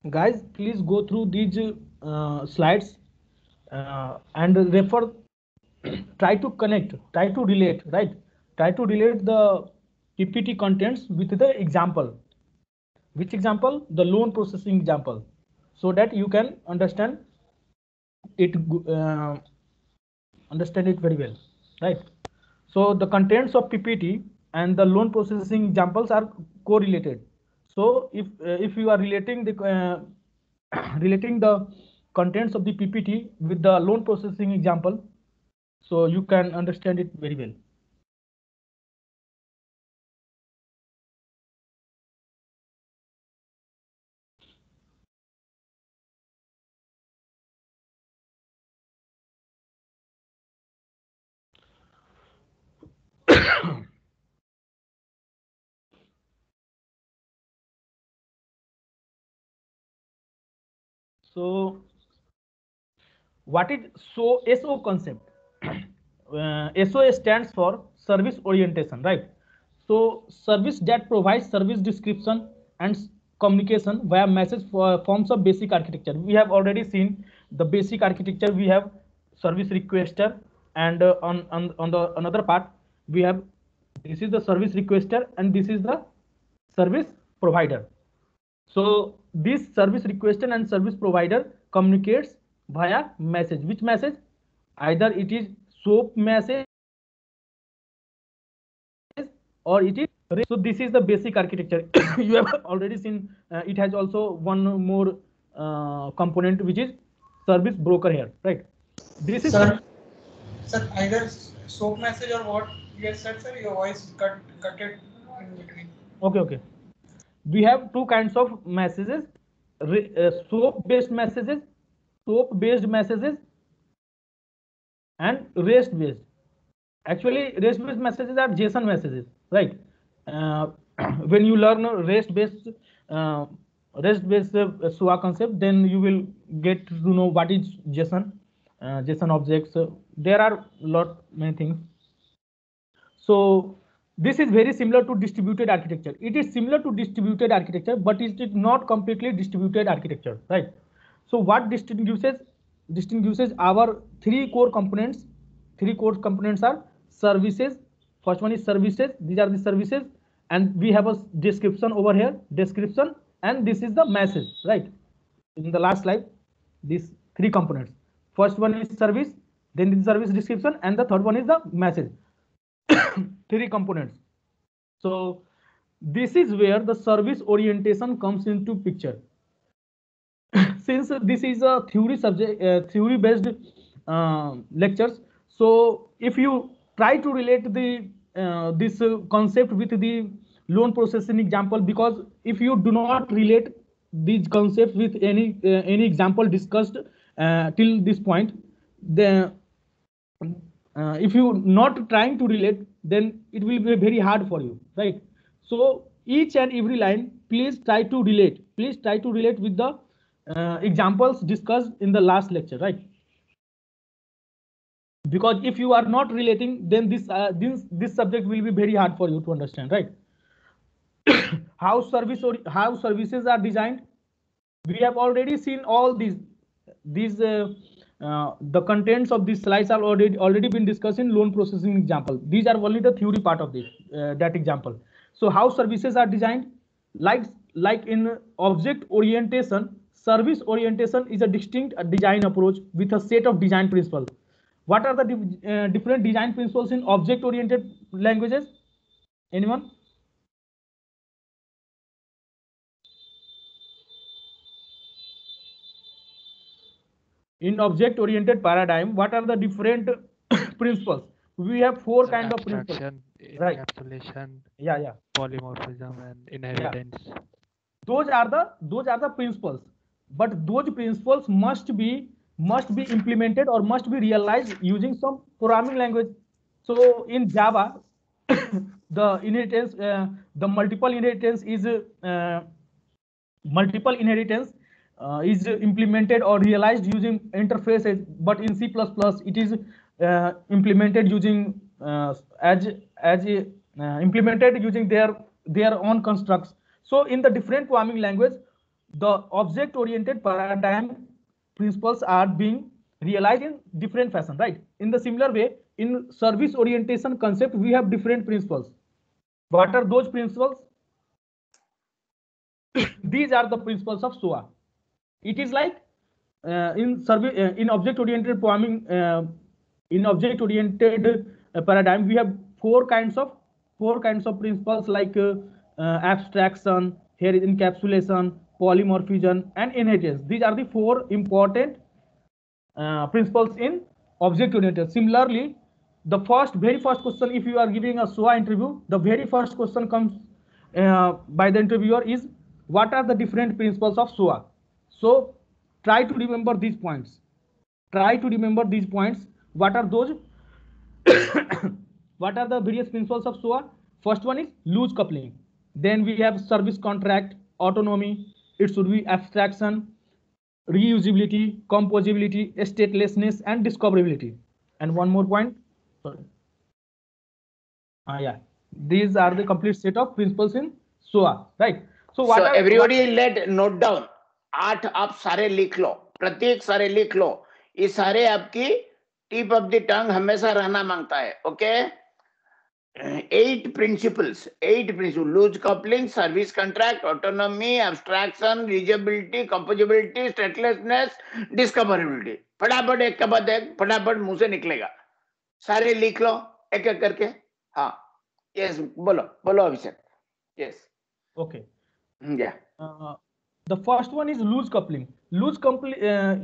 Guys, please go through these slides and refer. Try to connect, try to relate, right? Try to relate the PPT contents with the example. Which example? The loan processing example, so that you can it uh, understand it very well, right? So the contents of PPT and the loan processing examples are correlated. So if you are relating the relating the contents of the PPT with the loan processing example, so you can understand it very well. So what is SO concept? SO stands for service orientation, right? So service that provides service description and communication via message forms of basic architecture. We have already seen the basic architecture. We have service requester, and on the another part we have, this is the service requester and this is the service provider. So this service requester and service provider communicates via message. Which message? Either it is SOAP message or it is REST. So this is the basic architecture. You have already seen. It has also one more component, which is service broker here, right? This is Sir, sir, either soap message or what you have said, sir. Your voice cut it in between. okay. Okay. We have two kinds of messages: SOAP based messages, SOAP based messages, and REST based. Actually, REST based messages are JSON messages, right? uh, when you learn uh, rest based SOA concept, then you will get to know what is JSON, JSON objects. There are lot many things. So this is very similar to distributed architecture. It is similar to distributed architecture, but it is not completely distributed architecture, right? So what distinguishes our three core components? Three core components are services. First one is services. These are the services, and we have a description over here. Description, and this is the message, right? In the last slide, these three components. First one is service, then the service description, and the third one is the message. Three components. So this is where the service orientation comes into picture. Since this is a theory subject, theory based lectures, so if you try to relate the this concept with the loan processing example, because if you do not relate these concepts with any example discussed till this point, then if you not trying to relate, then it will be very hard for you, right? So each and every line, please try to relate, please try to relate with the examples discussed in the last lecture, right? Because if you are not relating, then this subject will be very hard for you to understand, right? How services are designed, we have already seen all these the contents of these slides are already been discussed in loan processing example. These are only the theory part of this that example. So how services are designed, like like in object orientation, service orientation is a distinct design approach with a set of design principles. What are the different design principles in object oriented languages? Anyone? In object oriented paradigm, what are the different principles? We have four Sir, kind of principles, abstraction, right? encapsulation, Yeah, yeah, polymorphism, and yeah. inheritance. Those are the principles, but those principles must be implemented or must be realized using some programming language. So in Java, the multiple inheritance is implemented or realized using interfaces, but in C++ it is implemented using implemented using their own constructs. So in the different programming language, the object oriented paradigm principles are being realized in different fashion, right? In the similar way, in service orientation concept, we have different principles. What are those principles? These are the principles of SOA. It is like in object oriented programming, in object oriented paradigm, we have four kinds of principles like abstraction, here is encapsulation, polymorphism, and inheritance. These are the four important principles in object oriented. Similarly, the very first question, if you are giving a SOA interview, the very first question comes by the interviewer is, what are the different principles of SOA? So try to remember these points. Try to remember these points. What are those? What are the various principles of SOA? First one is loose coupling. Then we have service contract, autonomy. It should be abstraction, reusability, composability, statelessness, and discoverability. And one more point. Sorry. Yeah. These are the complete set of principles in SOA, right? So what? So everybody let note down. 8 आप सारे लिख लो, प्रत्येक सारे लिख लो. ये सारे आपकी tip of the tongue हमेशा रहना मांगता है. Okay, 8 principles. Loose coupling, service contract, autonomy, abstraction, reusability, composability, statelessness, discoverability. फटाफट एक के बाद एक फटाफट मुंह से निकलेगा. सारे लिख लो एक एक करके. हाँ, यस, बोलो Abhishek. Yes, okay. Yeah. The first one is loose coupling. Loose coupling,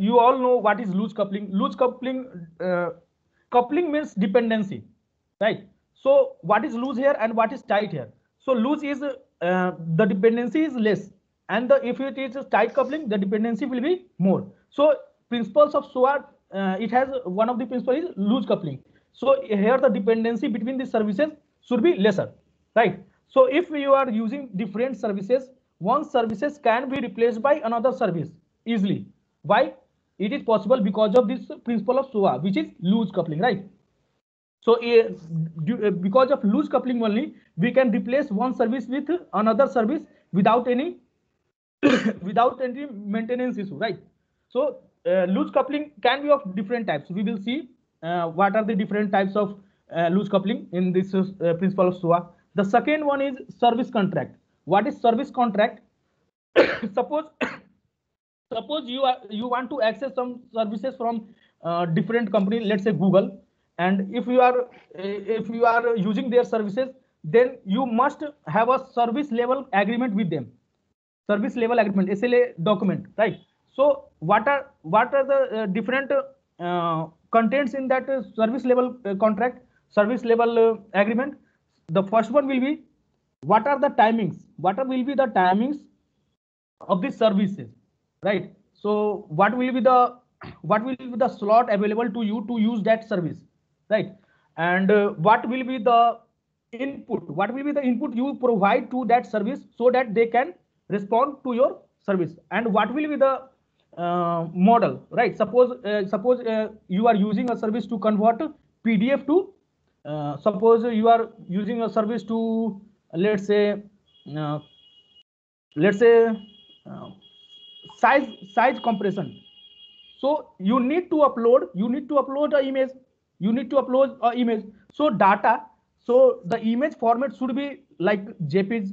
you all know what is loose coupling. Loose coupling, coupling means dependency, right? So what is loose here and what is tight here? So loose is the dependency is less, and if it is tight coupling, the dependency will be more. So principles of SOA, it has one of the principles is loose coupling. So here the dependency between the services should be lesser, right? So if you are using different services, one services can be replaced by another service easily. Why? It is possible because of this principle of SOA, which is loose coupling, right? So because of loose coupling only, we can replace one service with another service without any without any maintenance issue, right? So loose coupling can be of different types. We will see what are the different types of loose coupling in this principle of SOA. The second one is service contract. What is service contract? suppose you want to access some services from different company, let's say Google, and if you are using their services, then you must have a service level agreement with them. Service level agreement, SLA document, right? So what are the different contents in that service level contract, service level agreement? The first one will be, what are the timings? What will be the timings of these services, right? So what will be the slot available to you to use that service, right? And what will be the input? What will be the input you provide to that service so that they can respond to your service? And what will be the model, right? Suppose you are using a service to convert PDF to suppose you are using a service to, let's say size compression. So you need to upload an image. So the image format should be like JPEG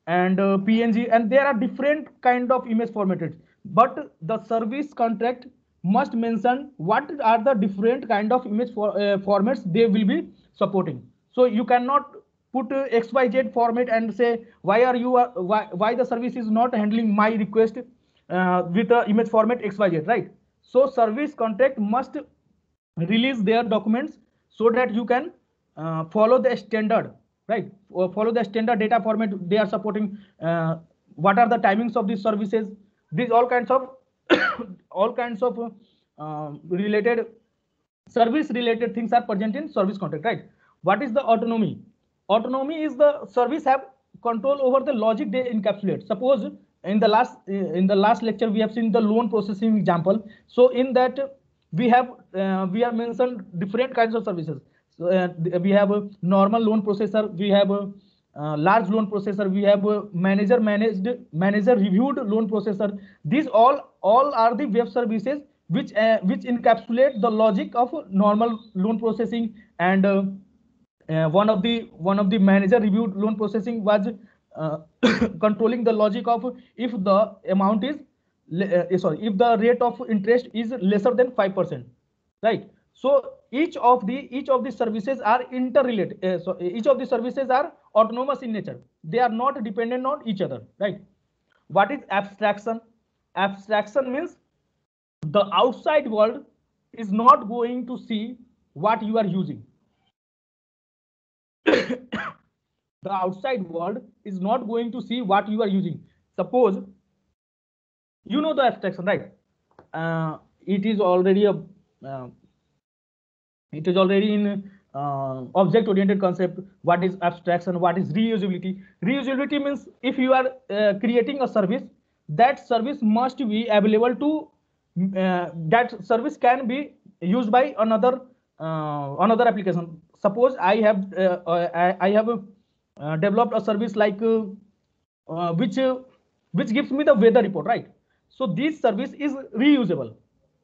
and PNG, and there are different kind of image formatted, but the service contract must mention what are the different kind of image formats they will be supporting. So you cannot put XYZ format and say why the service is not handling my request with the image format XYZ, right? So service contract must release their documents so that you can follow the standard, right? Follow the standard data format they are supporting. What are the timings of these services? These all kinds of related service related things are present in service contract, right? What is the autonomy? Autonomy is the service have control over the logic they encapsulate. Suppose in the last lecture we have seen the loan processing example. So in that we have mentioned different kinds of services. So, we have a normal loan processor, we have large loan processor, we have manager reviewed loan processor. These all are the web services which encapsulate the logic of normal loan processing. And one of the manager reviewed loan processing was controlling the logic of if the amount is if the rate of interest is lesser than 5%, right? So each of the services are interrelated. So each of the services are autonomous in nature. They are not dependent on each other, right? What is abstraction? Abstraction means the outside world is not going to see what you are using. The outside world is not going to see what you are using. Suppose you know the abstraction, right? It is already in object oriented concept. What is abstraction? What is reusability? Reusability means if you are creating a service, that service must be available to that service can be used by another application. Suppose I have developed a service like which gives me the weather report, right? So this service is reusable.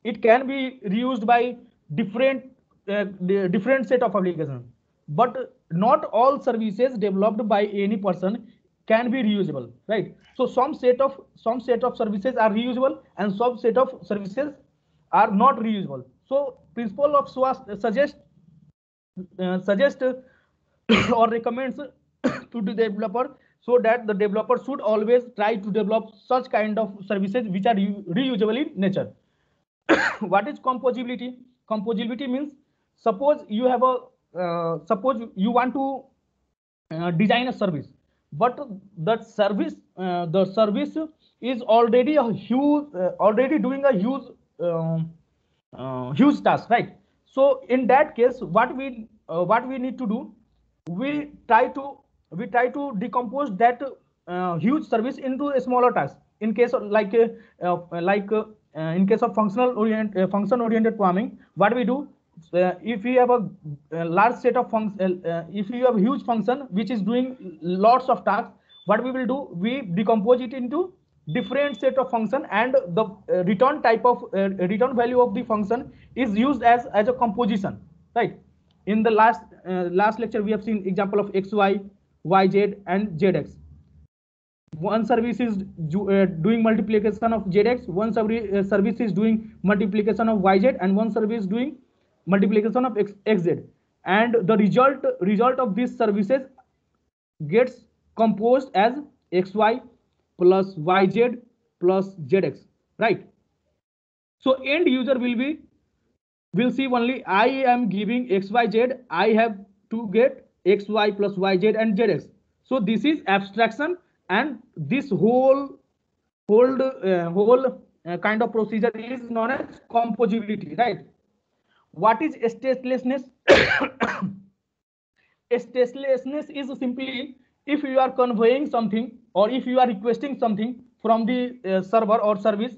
It can be reused by different set of applications, but not all services developed by any person can be reusable, right? So some set of services are reusable and some set of services are not reusable. So principle of SWA suggest or recommends to the developer, so that the developer should always try to develop such kind of services which are reusable in nature. What is composability? Composability means suppose you have suppose you want to design a service, but the service is already doing a huge task, right? So in that case, what we need to do, we try to decompose that huge service into a smaller task. In case of in case of function oriented programming, what we do, if we have a large set of functions, if you have a huge function which is doing lots of tasks, what we will do, we decompose it into different set of function, and the return type of return value of the function is used as a composition, right? In the last lecture, we have seen example of xy, yz, and zx. One service is doing multiplication of zx, one service is doing multiplication of yz, and one service is doing multiplication of xz, and the result of these services gets composed as xy plus yz plus zx, right? So end user will see only I am giving xyz, I have to get xy plus yz and zx. So this is abstraction, and this whole kind of procedure is known as composability, right? What is statelessness? Statelessness is simply if you are conveying something, or if you are requesting something from the server or service.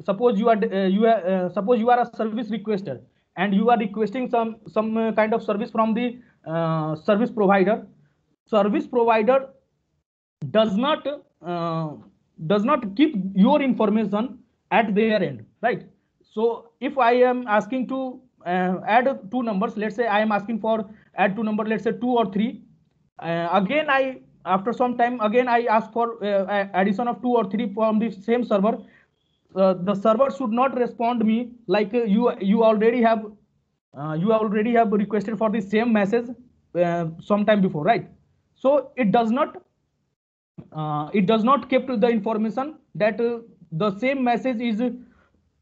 Suppose you are a service requester, and you are requesting some kind of service from the service provider. Service provider does not keep your information at their end, right? So if I am asking to add two numbers, let's say I am asking for add two numbers, let's say 2 or 3, again after some time again I ask for addition of 2 or 3 from the same server. The server should not respond me like you already have requested for the same message sometime before, right? So it does not keep the information that the same message is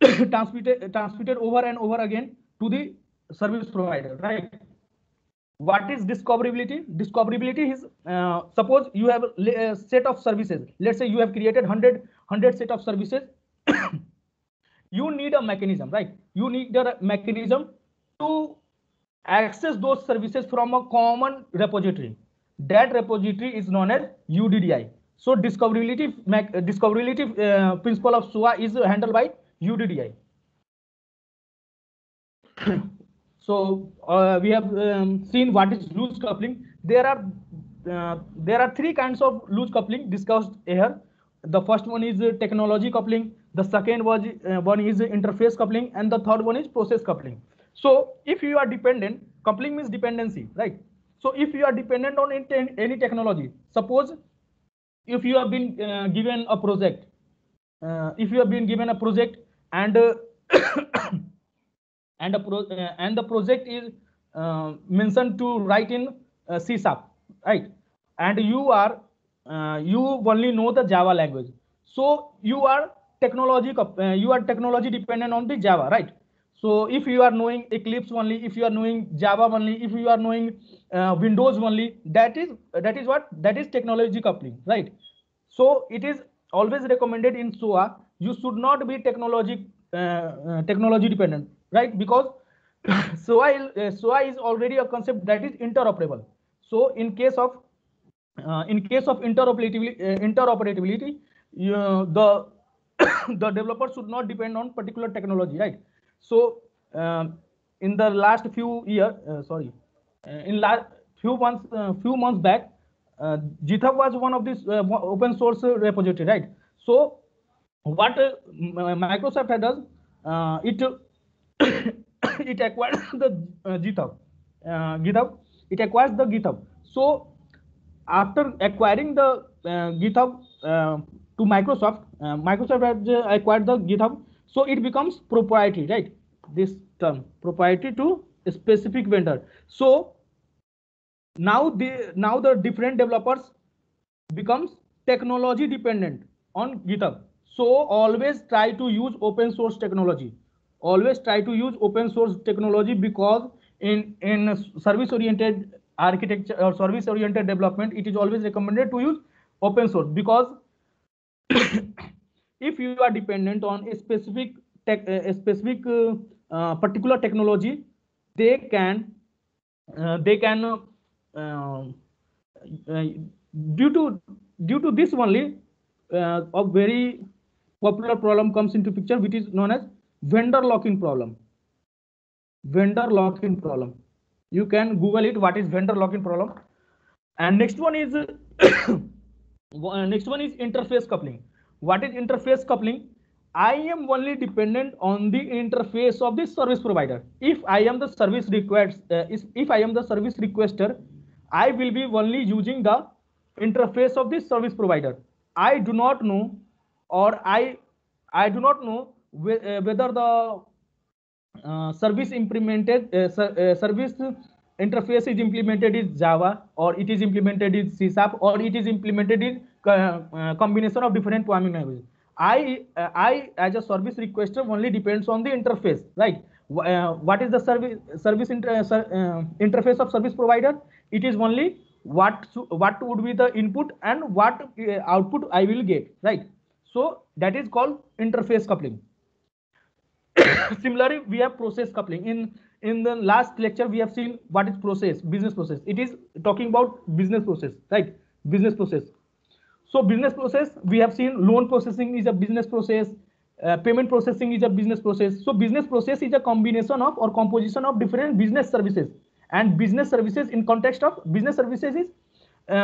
transmitted over and over again to the service provider, right? What is discoverability? Discoverability is suppose you have a set of services. Let's say you have created 100 set of services. You need a mechanism, right? You need a mechanism to access those services from a common repository. That repository is known as UDDI. So discoverability principle of SWA is handled by UDDI. So we have seen what is loose coupling. There are there are three kinds of loose coupling discussed here. The first one is technology coupling, the second one is interface coupling, and the third one is process coupling. So if you are dependent, coupling means dependency, right? So if you are dependent on any technology, suppose if you have been given a project, if you have been given a project and and the project is mentioned to write in C#, right? And you only know the Java language, so you are technology dependent on the Java, right? So if you are knowing Eclipse only, if you are knowing Java only, if you are knowing Windows only, that is technology coupling, right? So it is always recommended in SOA you should not be technology dependent, right? Because SOA is already a concept that is interoperable. So in case of interoperability, the the developer should not depend on particular technology, right? So in the last few years, in last few months back, GitHub was one of these open source repository, right? So what Microsoft had does, it it acquired the GitHub. It acquires the GitHub. So after acquiring the GitHub to Microsoft, Microsoft has acquired the GitHub, so it becomes proprietary, right? This term proprietary to a specific vendor. So now the different developers becomes technology dependent on GitHub. So always try to use open source technology. Always try to use open source technology, because in service oriented architecture or service oriented development, it is always recommended to use open source, because if you are dependent on a specific particular technology, they can due to this only, a very popular problem comes into picture, which is known as vendor lock-in problem. Vendor lock-in problem. You can Google it. What is vendor lock-in problem? And next one is interface coupling. What is interface coupling? I am only dependent on the interface of the service provider. If I am the service if I am the service requester, I will be only using the interface of the service provider. I do not know, or I do not know whether the service service interface is implemented in Java, or it is implemented in C#, or it is implemented in combination of different programming languages. I as a service requester only depends on the interface, right? What is the interface of service provider? It is only what would be the input and what output I will get, right? So that is called interface coupling. Similarly, we have process coupling. In the last lecture, we have seen what is process, business process. It is talking about business process, right? Business process. So business process, we have seen loan processing is a business process, payment processing is a business process. So business process is a combination of or composition of different business services. And business services in context of business services is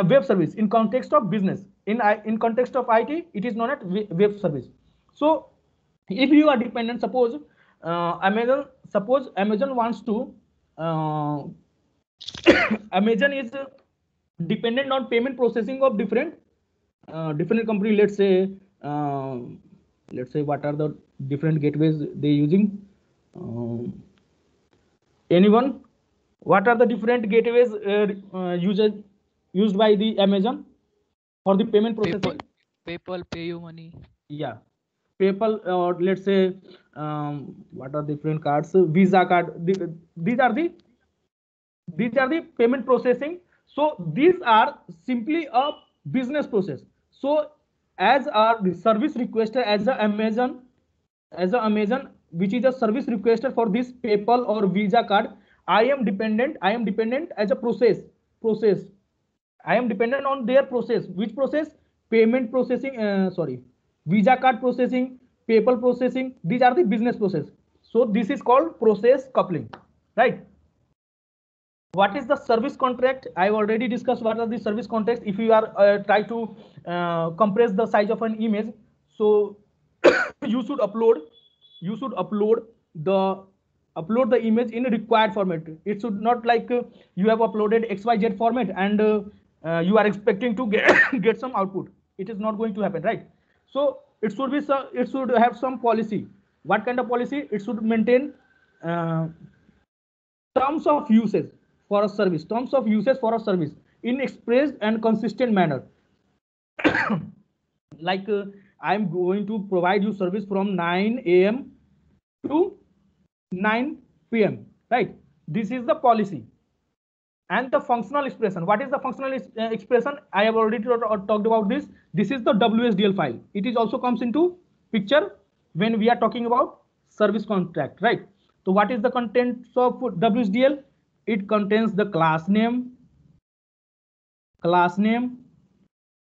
web service. In context of business, in context of IT, it is known as web service. So if you are dependent, suppose Amazon wants to Amazon is dependent on payment processing of different company. Let's say what are the different gateways they using? Anyone? What are the different gateways used by the Amazon for the payment processing? PayPal, PayUmoney. Yeah, PayPal, or let's say what are different cards? Visa card. These are the payment processing. So these are simply a business process. So as the service requester, as a Amazon, which is a service requester for this PayPal or Visa card, I am dependent as a process. I am dependent on their process. Which process? Payment processing, Visa card processing, PayPal processing. These are the business process. So this is called process coupling, right? What is the service contract? I already discussed what are the service contracts. If you are try to compress the size of an image, so you should upload the image in a required format. It should not like you have uploaded XYZ format and you are expecting to get get some output. It is not going to happen, right? So it should be it should have some policy. What kind of policy? It should maintain terms of usage for a service, in expressed and consistent manner. Like I'm going to provide you service from 9 a.m. to 9 p.m. right? This is the policy. And the functional expression. What is the functional expression? I have already talked about this. This is the WSDL file. It is also comes into picture when we are talking about service contract, right? So what is the contents of WSDL? It contains the class name,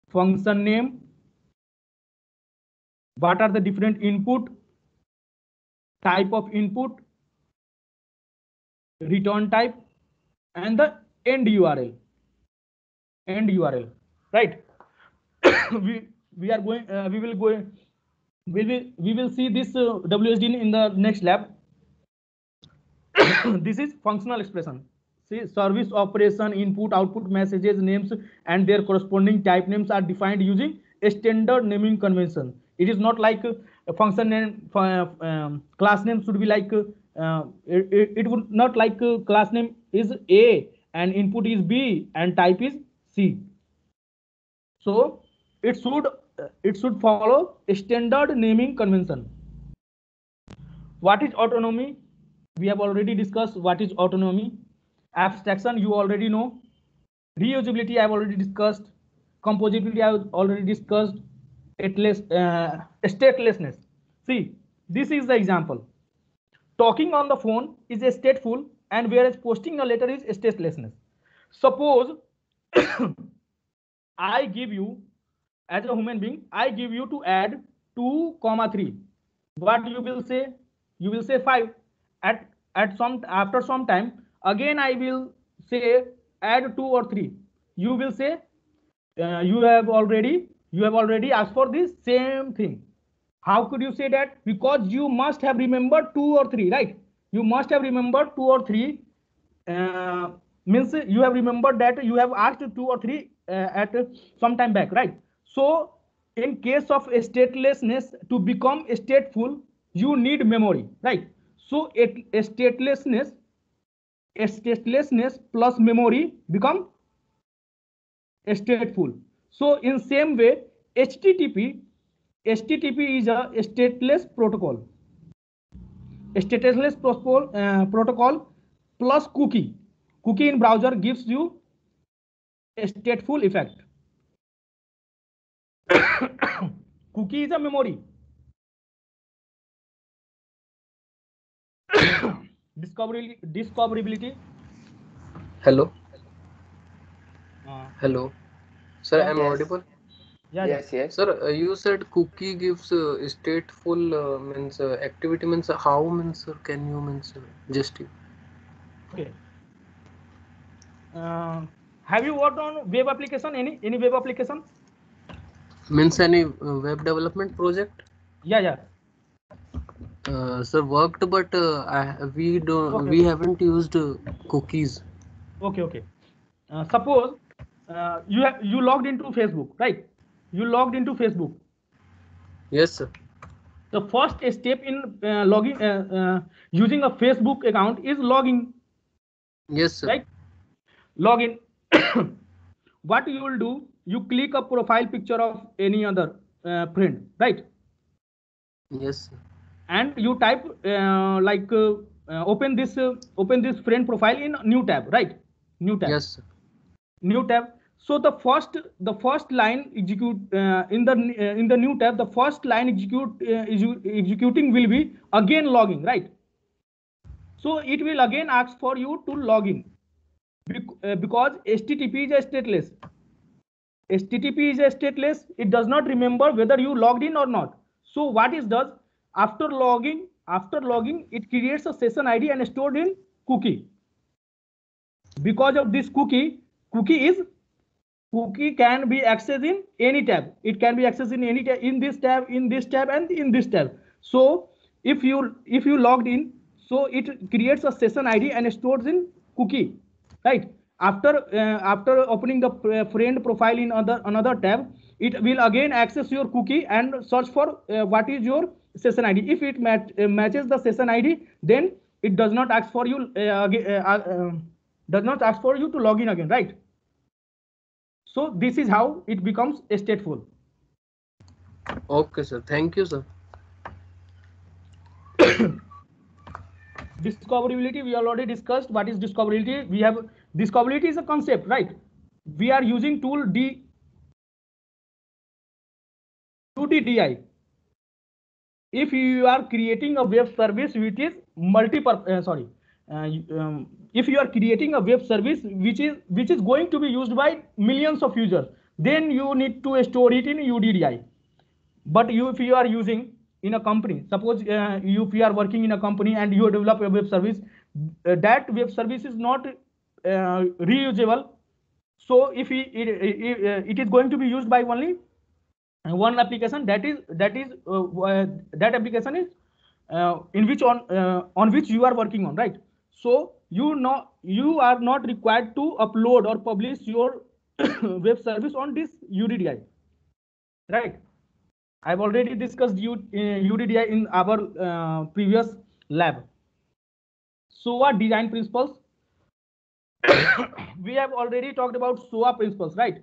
function name, what are the different input, type of input, return type, and the end URL, right? we are going we will see this WSDL in the next lab. This is functional expression. See, service operation, input, output messages, names, and their corresponding type names are defined using a standard naming convention. It is not like a function name, class name should be like, it would not like class name is A and input is B and type is C. So it should follow a standard naming convention. What is autonomy? We have already discussed what is autonomy. Abstraction, you already know. Reusability, I have already discussed. Composability, I have already discussed. Statelessness. See, this is the example. Talking on the phone is a stateful, and whereas posting a letter is statelessness. Suppose I give you, as a human being, I give you to add 2, 3. What you will say? You will say 5. After some time, again I will say add 2 or 3. You will say you have already asked for this same thing. How could you say that? Because you must have remembered 2 or 3, right? You must have remembered 2 or 3. Means you have remembered that you have asked 2 or 3 at some time back, right? So in case of statelessness, to become stateful, you need memory, right? So statelessness plus memory become stateful. So in same way, HTTP is a stateless protocol. Stateless protocol plus cookie. Cookie in browser gives you a stateful effect. Cookie is a memory. Discoverability. Hello. Hello. Sir, Yeah. I'm Yes. audible. Yeah, Yes, yes. Sir, you said cookie gives stateful means activity means how means can you means just okay. Have you worked on web application? Any web application? means any web development project? Yeah. Sir, worked, but we don't Okay. we haven't used cookies. Okay. Suppose you logged into Facebook, right? You logged into Facebook. Yes, sir. The first step in logging using a Facebook account is logging, Yes, sir. right? Login. What you will do? You click a profile picture of any other friend, right? Yes, sir. And you type open this friend profile in new tab, right? New tab. Yes, sir. New tab. So the first line execute in the new tab. The first line executing will be again logging, right? So it will again ask for you to log in because HTTP is a stateless. HTTP is a stateless. It does not remember whether you logged in or not. So what it does after logging, it creates a session ID and stored in cookie. because of this cookie can be accessed in any tab. It can be accessed in any tab, in this tab, in this tab, and in this tab. So if you logged in, so it creates a session ID and stores in cookie, right? After opening the friend profile in another tab, it will again access your cookie and search for what is your session ID. If it matches the session ID, then it does not ask for you to log in again, right? So this is how it becomes stateful. Okay, sir. Thank you, sir. Discoverability, we already discussed what is discoverability. We have discoverability is a concept, right? We are using tool UDDI. If you are creating a web service which is if you are creating a web service which is going to be used by millions of users, then you need to store it in UDDI. But if you are using in a company, suppose if you are working in a company and you develop a web service, that web service is not reusable. So if it is going to be used by only one application, that application is in which on which you are working on, right? So you are not required to upload or publish your web service on this UDDI, right? I've already discussed UDDI in our previous lab. SOA design principles. We have already talked about SOA principles, right?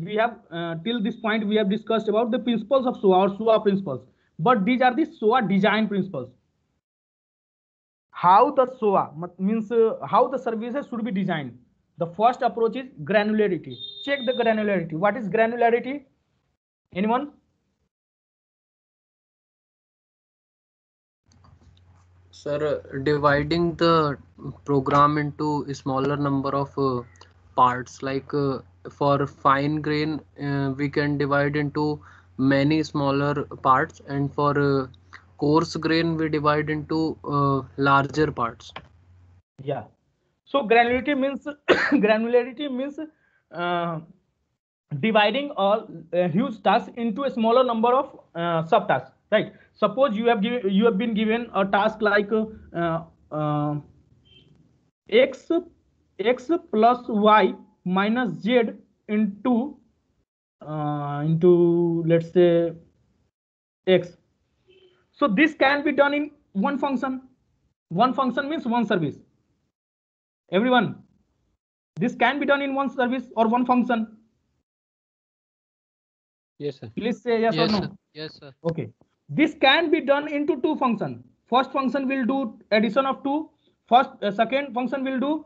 We have till this point we have discussed about the principles of SOA or SOA principles, but these are the SOA design principles. How the SOA means how the services should be designed. The first approach is granularity. Check the granularity. What is granularity? Anyone? Sir, dividing the program into a smaller number of parts, like for fine grain, we can divide into many smaller parts, and for coarse grain, we divide into larger parts. Yeah. So granularity means dividing all huge tasks into a smaller number of subtasks, right? Suppose you have been given a task like x plus y minus z into let's say x. So this can be done in one function. One function means one service. Everyone, this can be done in one service or one function. Yes, sir. Please say yes or Yes, no. sir. Yes, sir. Okay. This can be done into two functions. First function will do addition of two. Second function will do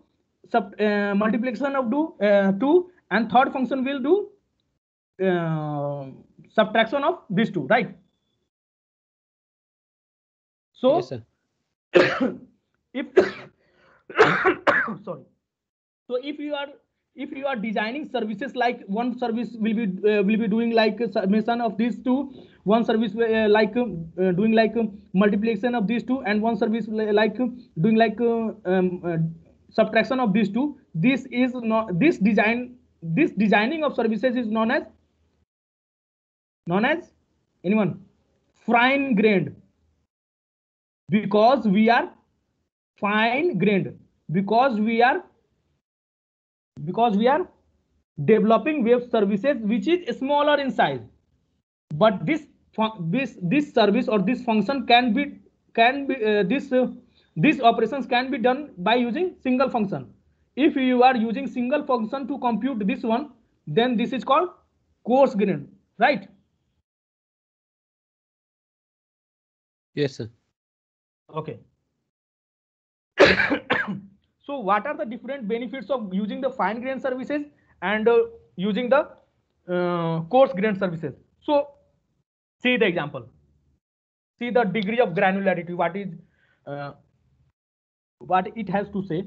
multiplication of two, and third function will do subtraction of these two, right? So Yes, sir. if sorry, so if you are designing services, like one service will be doing like summation of these two, one service doing like multiplication of these two, and one service like doing like subtraction of these two. This designing of services is known as anyone? Fine grained. Because we are fine grained, because we are developing web services which is smaller in size, but this service or this function these operations can be done by using single function. If you are using single function to compute this one, then this is called coarse grained, right? Yes, sir. Okay. So what are the different benefits of using the fine grained services and using the coarse grained services? So see the example. See the degree of granularity. What it has to say.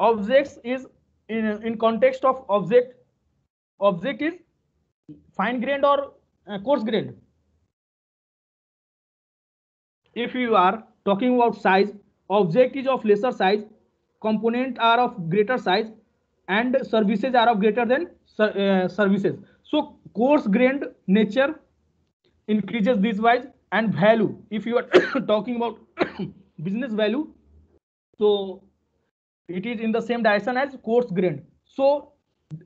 Objects is in context of object. Object is fine grained or coarse grained. If you are talking about size, object is of lesser size, component are of greater size and services are of greater than services. So coarse grained nature increases this wise, and value, if you are talking about business value, so it is in the same direction as coarse grained. So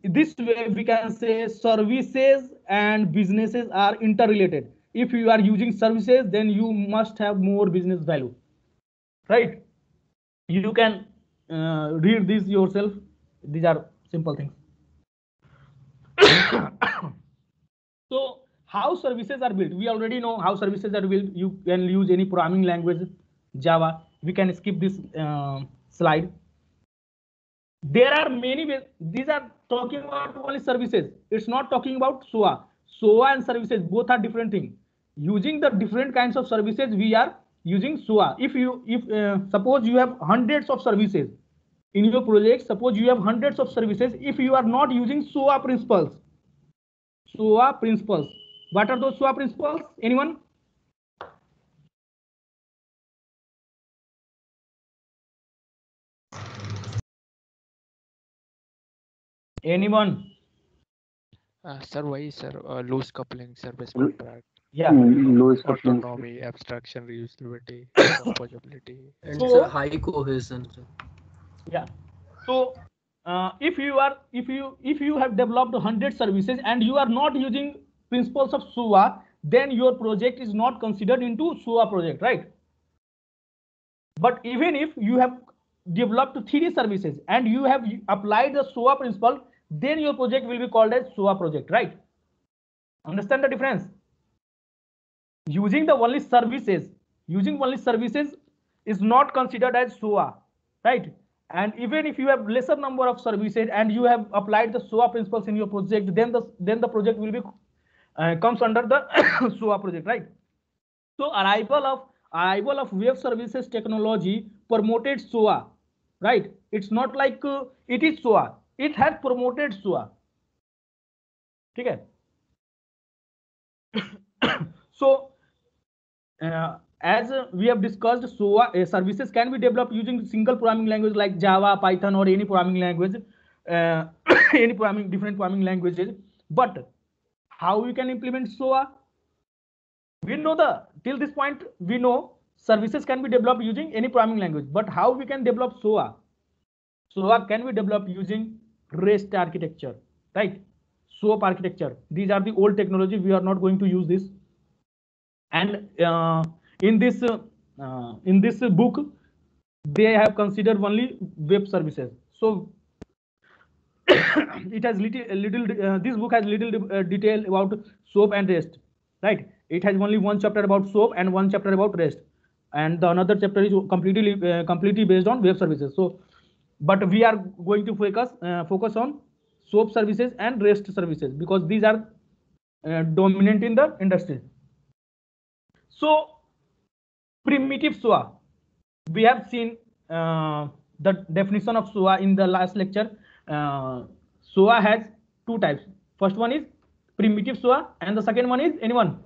this way we can say services and businesses are interrelated. If you are using services, then you must have more business value, right? You can read this yourself. These are simple things. So how services are built? We already know how services are built. You can use any programming language, Java. We can skip this slide. There are many ways. These are talking about only services. It's not talking about SOA. SOA and services both are different things. Using the different kinds of services, we are using SOA. If suppose you have hundreds of services in your project, suppose you have hundreds of services, if you are not using SOA principles, what are those SOA principles? Anyone? Anyone? Sir, why, sir? Loose coupling, service contract, Yeah. Loose coupling. autonomy, abstraction, reusability, composability. And So- high cohesion, sir. Yeah. So if you have developed 100 services and you are not using principles of SOA, then your project is not considered into SOA project, right? But even if you have developed 3 services and you have applied the SOA principle, then your project will be called as SOA project, right? Understand the difference? Using only services is not considered as SOA, right? And even if you have lesser number of services and you have applied the SOA principles in your project, then the project will be comes under the SOA project, right? So arrival of web services technology promoted SOA, right? It's not like it is SOA. It has promoted SOA. Okay. So as we have discussed, SOA services can be developed using single programming language like Java, Python, or any programming language, different programming languages. But how we can implement SOA? We know till this point we know services can be developed using any programming language. But how we can develop SOA? SOA can be developed using REST architecture, right? SOAP architecture. These are the old technology. We are not going to use this. And in this book, they have considered only web services. So it has this book has little detail about SOAP and REST, right? It has only one chapter about SOAP and one chapter about REST, and the another chapter is completely based on web services. So, but we are going to focus on SOAP services and REST services because these are dominant in the industry. So primitive SOA, we have seen the definition of SOA in the last lecture. SOA has 2 types. First one is primitive SOA and the second one is anyone?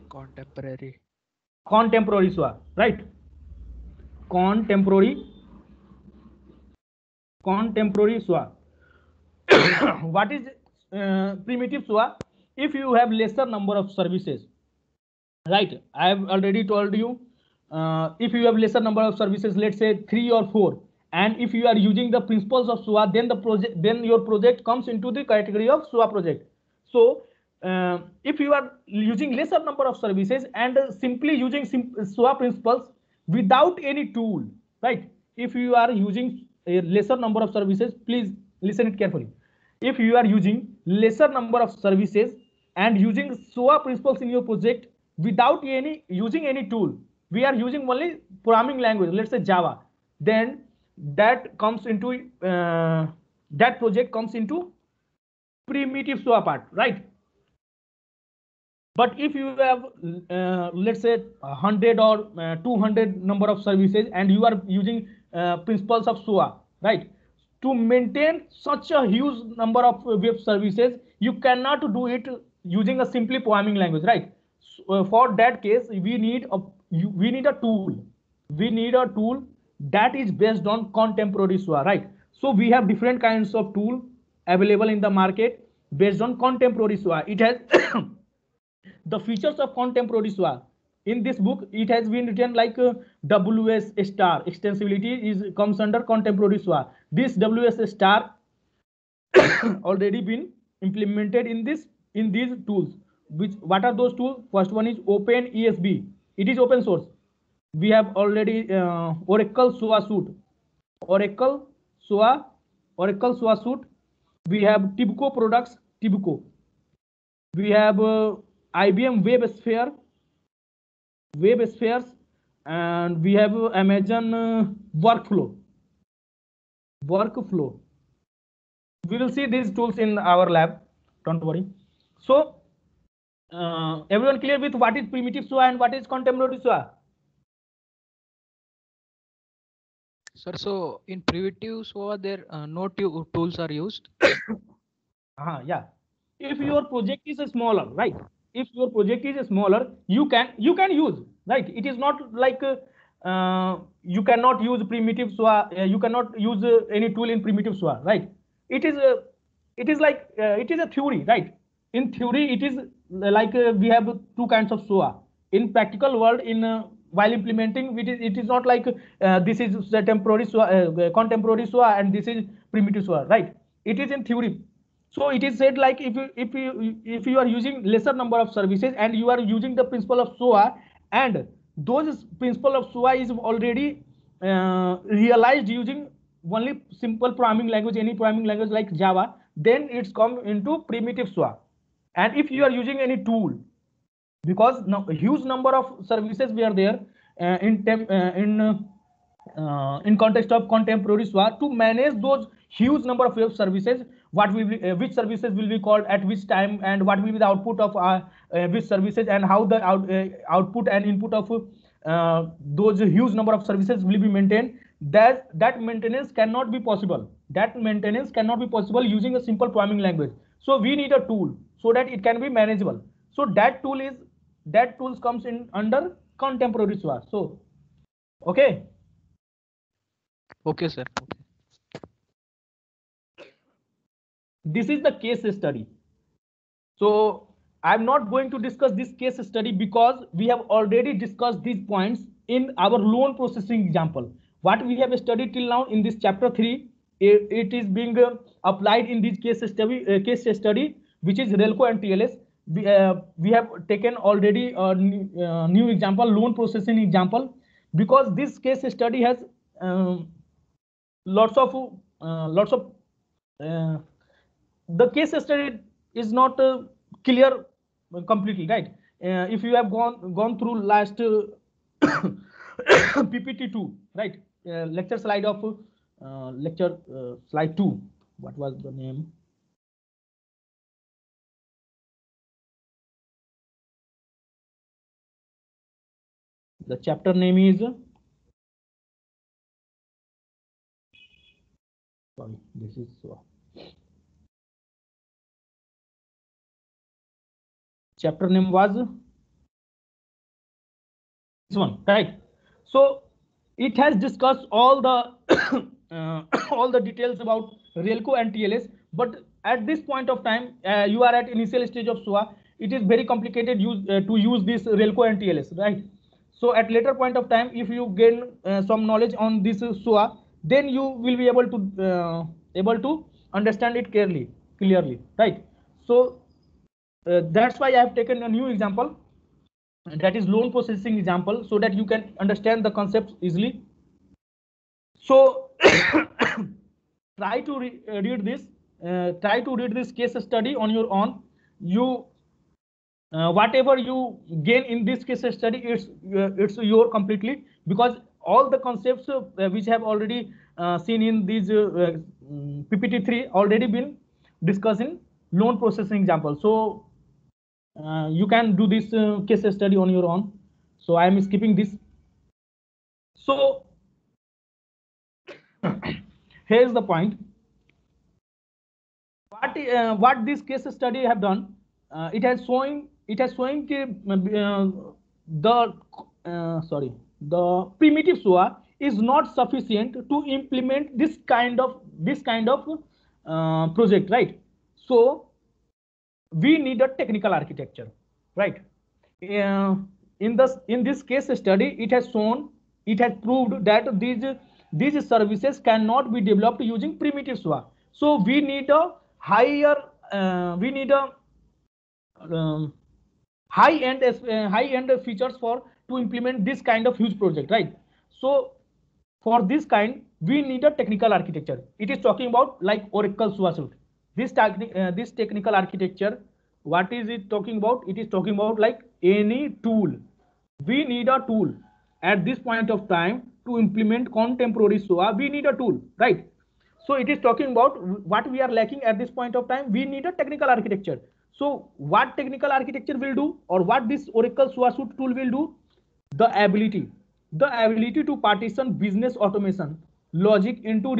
Contemporary SOA, right? Contemporary SOA. What is primitive SOA? If you have lesser number of services, right? I have already told you, if you have lesser number of services, let's say 3 or 4, and if you are using the principles of SOA, then your project comes into the category of SOA project. So if you are using lesser number of services and simply using SOA principles without any tool, right? If you are using a lesser number of services, please listen it carefully. If you are using lesser number of services and using SOA principles in your project without using any tool, we are using only programming language, let's say Java, then that comes into that project comes into primitive SOA part, right? But if you have let's say 100 or 200 number of services and you are using principles of SOA, right? To maintain such a huge number of web services, you cannot do it using a simply programming language, right? So, for that case, we need a tool. We need a tool that is based on contemporary SOA, right? So we have different kinds of tool available in the market based on contemporary SOA. It has the features of contemporary SOA. In this book, it has been written like WS star extensibility is comes under contemporary SOA. This WS star already been implemented in these tools. Which what are those tools? First one is OpenESB. It is open source. We have already Oracle SOA suite. Oracle SOA suite. We have Tibco products. Tibco. We have IBM WebSpheres, and we have Amazon Workflow. We will see these tools in our lab. Don't worry. So, everyone clear with what is primitive SOA and what is contemporary SOA? Sir, so in primitive SOA, there no tools are used. Yeah. If your project is smaller, right? If your project is smaller, you can use, right? It is not like you cannot use primitive SOA. You cannot use any tool in primitive SOA, right? It is like it is a theory, right? In theory, it is like we have two kinds of SOA. In practical world, while implementing, it is not like this is the temporary SOA, contemporary SOA, and this is primitive SOA, right? It is in theory. So it is said like if you are using lesser number of services and you are using the principle of SOA, and those principle of SOA is already realized using only simple programming language, any programming language like Java, then it's come into primitive SOA. And if you are using any tool, because now a huge number of services were there in context of contemporary SOA, to manage those huge number of web services, what will be which services will be called at which time, and what will be the output of which services, and how the output and input of those huge number of services will be maintained. That maintenance cannot be possible. That maintenance cannot be possible using a simple programming language. So we need a tool so that it can be manageable. So that tools comes in under contemporary SOA. So okay. Okay, sir. This is the case study. So I'm not going to discuss this case study because we have already discussed these points in our loan processing example. What we have studied till now in this chapter 3, it is being applied in this case study, which is RELCO and TLS. We have taken already a new example, loan processing example, because this case study has lots of the case study is not clear completely, right? If you have gone through last PPT2, right? Lecture slide of slide 2. What was the name? The chapter name is sorry, this is chapter name was this one, right? So it has discussed all the all the details about RELCO and TLS, but at this point of time, you are at initial stage of SOA. It is very complicated to use this RELCO and TLS, right? So at later point of time, if you gain some knowledge on this SOA, then you will be able to understand it clearly, right? So that's why I have taken a new example, that is loan processing example, so that you can understand the concepts easily. So try to read this. Try to read this case study on your own. You whatever you gain in this case study, it's your completely, because all the concepts which have already seen in these PPT3 already been discussed in loan processing example. So you can do this case study on your own. So I am skipping this. So here's the point. What this case study have done, it has showing the primitive SOA is not sufficient to implement this kind of project, right? So we need a technical architecture, right? In this case study, it has proved that these services cannot be developed using primitive SWA. So we need a higher um, high end features for to implement this kind of huge project, right? So for this kind, we need a technical architecture. It is talking about like Oracle SWA suite. This technical architecture, what is it talking about? It is talking about like any tool. We need a tool at this point of time to implement contemporary SWA. We need a tool, right? So it is talking about what we are lacking at this point of time. We need a technical architecture. So what technical architecture will do, or what this Oracle SWA suite tool will do? The ability to partition business automation logic into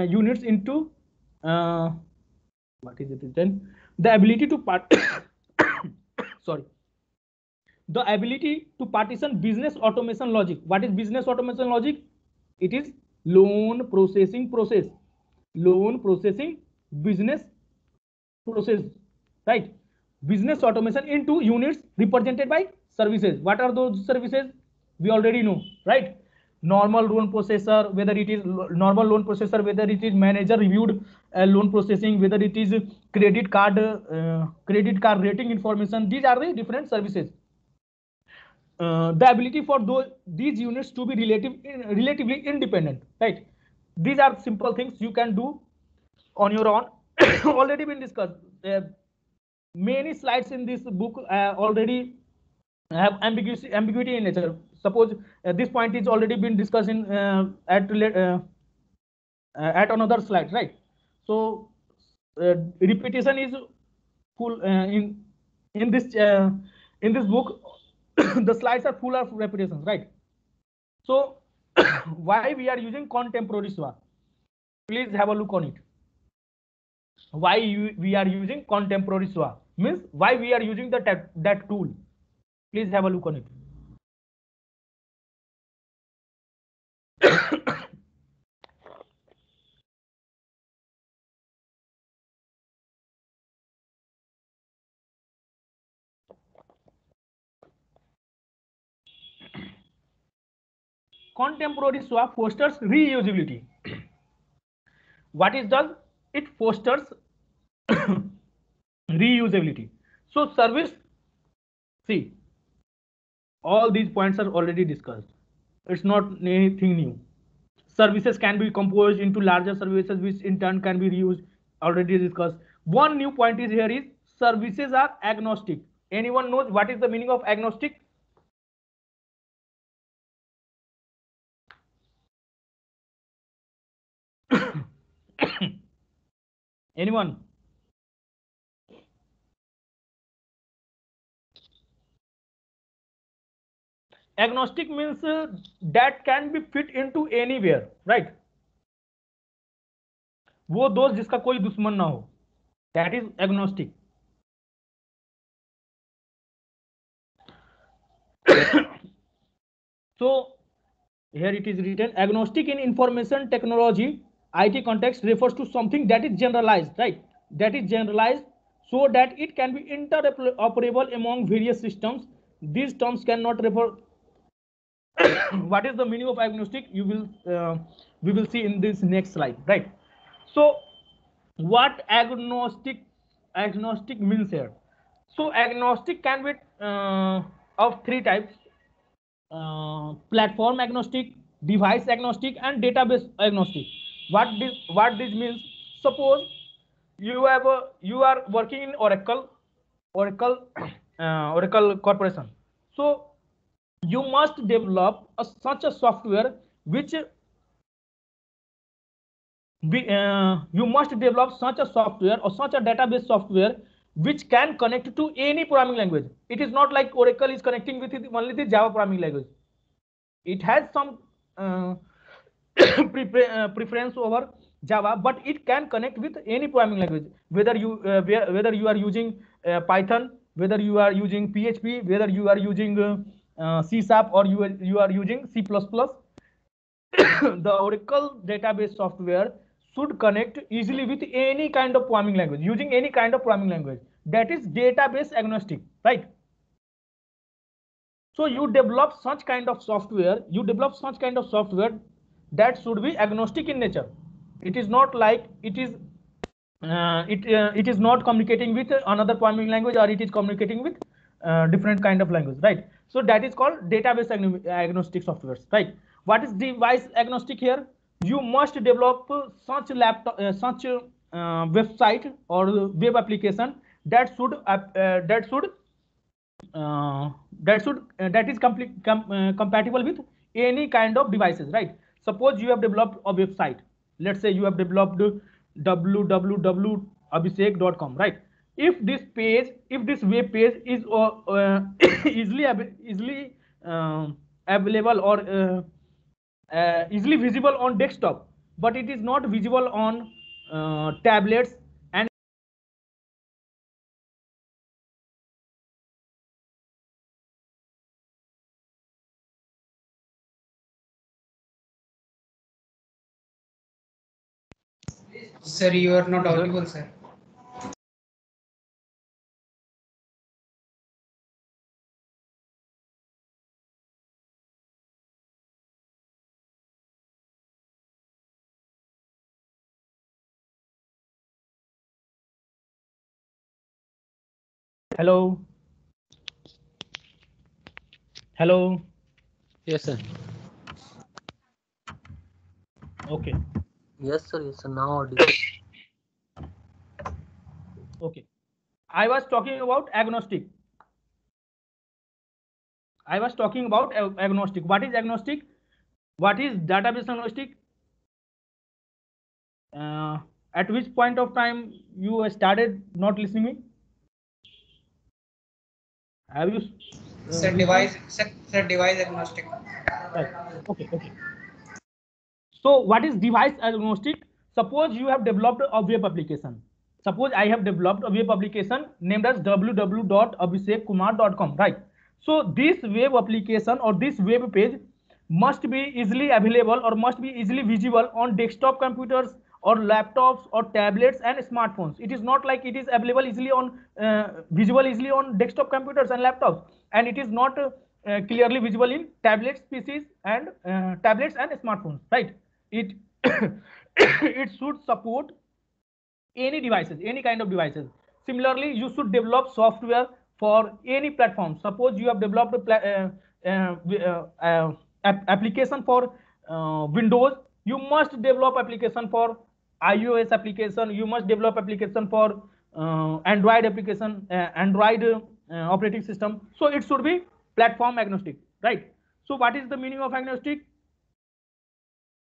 units into what is it written? The ability to sorry, the ability to partition business automation logic. What is business automation logic? It is loan processing business process, right? Business automation into units represented by services. What are those services? We already know, right? Normal loan processor, whether it is normal loan processor, whether it is manager reviewed loan processing, whether it is credit card rating information. These are the different services. The ability for these units to be relatively independent, right? These are simple things you can do on your own. Already been discussed. Many slides in this book already have ambiguity in nature. Suppose this point is already been discussed in at another slide, right? So repetition is full in this book. The slides are full of repetitions, right? So why we are using contemporary SWA? Please have a look on it. Why we are using contemporary SWA means why we are using that tool. Please have a look on it. Contemporary SWA fosters reusability. What it does? It fosters reusability. So service, see, all these points are already discussed. It's not anything new. Services can be composed into larger services, which in turn can be reused. Already discussed. One new point is here is services are agnostic. Anyone knows what is the meaning of agnostic? Anyone? Agnostic means that can be fit into anywhere, right? वो दोस्त जिसका कोई दुश्मन ना हो, that is agnostic. So here it is written, agnostic in information technology IT context refers to something that is generalized, right? That is generalized so that it can be interoperable among various systems. These terms cannot refer. What is the meaning of agnostic? We will see in this next slide, right? So what agnostic means here? So agnostic can be of three types: platform agnostic, device agnostic, and database agnostic. What this means? Suppose you are working in Oracle Corporation. So you must develop such a software which you must develop such a software or such a database software which can connect to any programming language. It is not like Oracle is connecting with only the Java programming language. It has some preference over Java, but it can connect with any programming language. Whether you are using Python, whether you are using PHP, whether you are using C# or you are using C++, the Oracle database software should connect easily with any kind of programming language, using any kind of programming language. That is database agnostic, right? So you develop such kind of software, that should be agnostic in nature. It is not like it is it is not communicating with another programming language, or it is communicating with different kind of language, right? So that is called database agnostic softwares, right? What is device agnostic here? You must develop such website or web application that should that is compatible with any kind of devices, right? Suppose you have developed a website. Let's say you have developed www.abhishek.com, right? If this web page is easily available, or easily visible on desktop, but it is not visible on tablets, and Sir, you are not audible, sir. hello. Yes, sir. Okay. Yes, sir. Yes, sir. Now audible. Okay. I was talking about agnostic. What is agnostic? What is database agnostic? At which point of time you started not listening me? Have you? Sir, device agnostic. Right. Okay. So what is device agnostic? Suppose you have developed a web application. Suppose I have developed a web application named as www.abhishekkumar.com, right? So this web application or this web page must be easily available, or must be easily visible on desktop computers or laptops or tablets and smartphones. It is not like it is available easily on visible easily on desktop computers and laptops, and it is not clearly visible in tablets, PCs, and smartphones, right? It it should support any devices, any kind of devices. Similarly, you should develop software for any platform. Suppose you have developed application for Windows, you must develop application for iOS application, you must develop application for Android application, Android operating system. So it should be platform agnostic, right? So what is the meaning of agnostic?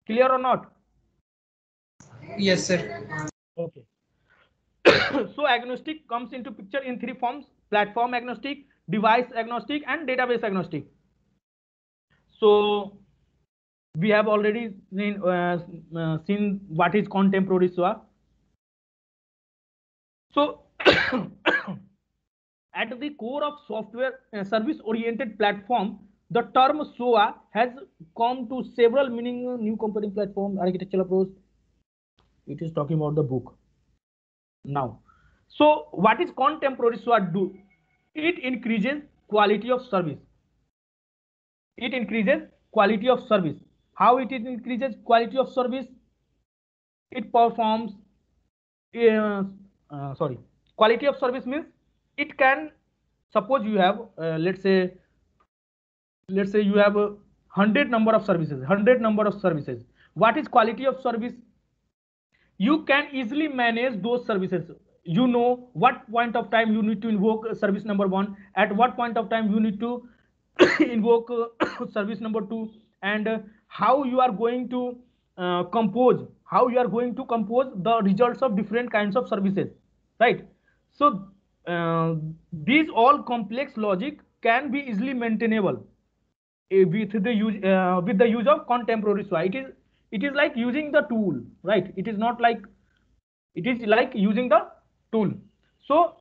Clear or not? Yes, sir. Okay. So agnostic comes into picture in three forms: platform agnostic, device agnostic, and database agnostic. So we have already seen what is contemporary SOA. So at the core of software service oriented platform, the term SOA has come to several meaning. New computing platform architectural approach. It is talking about the book now. So what is contemporary SOA do? It increases quality of service. It increases quality of service. How it increases quality of service? It performs quality of service means it can, suppose you have let's say you have 100 number of services. What is quality of service? You can easily manage those services. You know what point of time you need to invoke service number 1, at what point of time you need to invoke service number 2, and how you are going to compose the results of different kinds of services, right? So these all complex logic can be easily maintainable with the use of contemporary SOA. It is like using the tool, right? It is like using the tool. So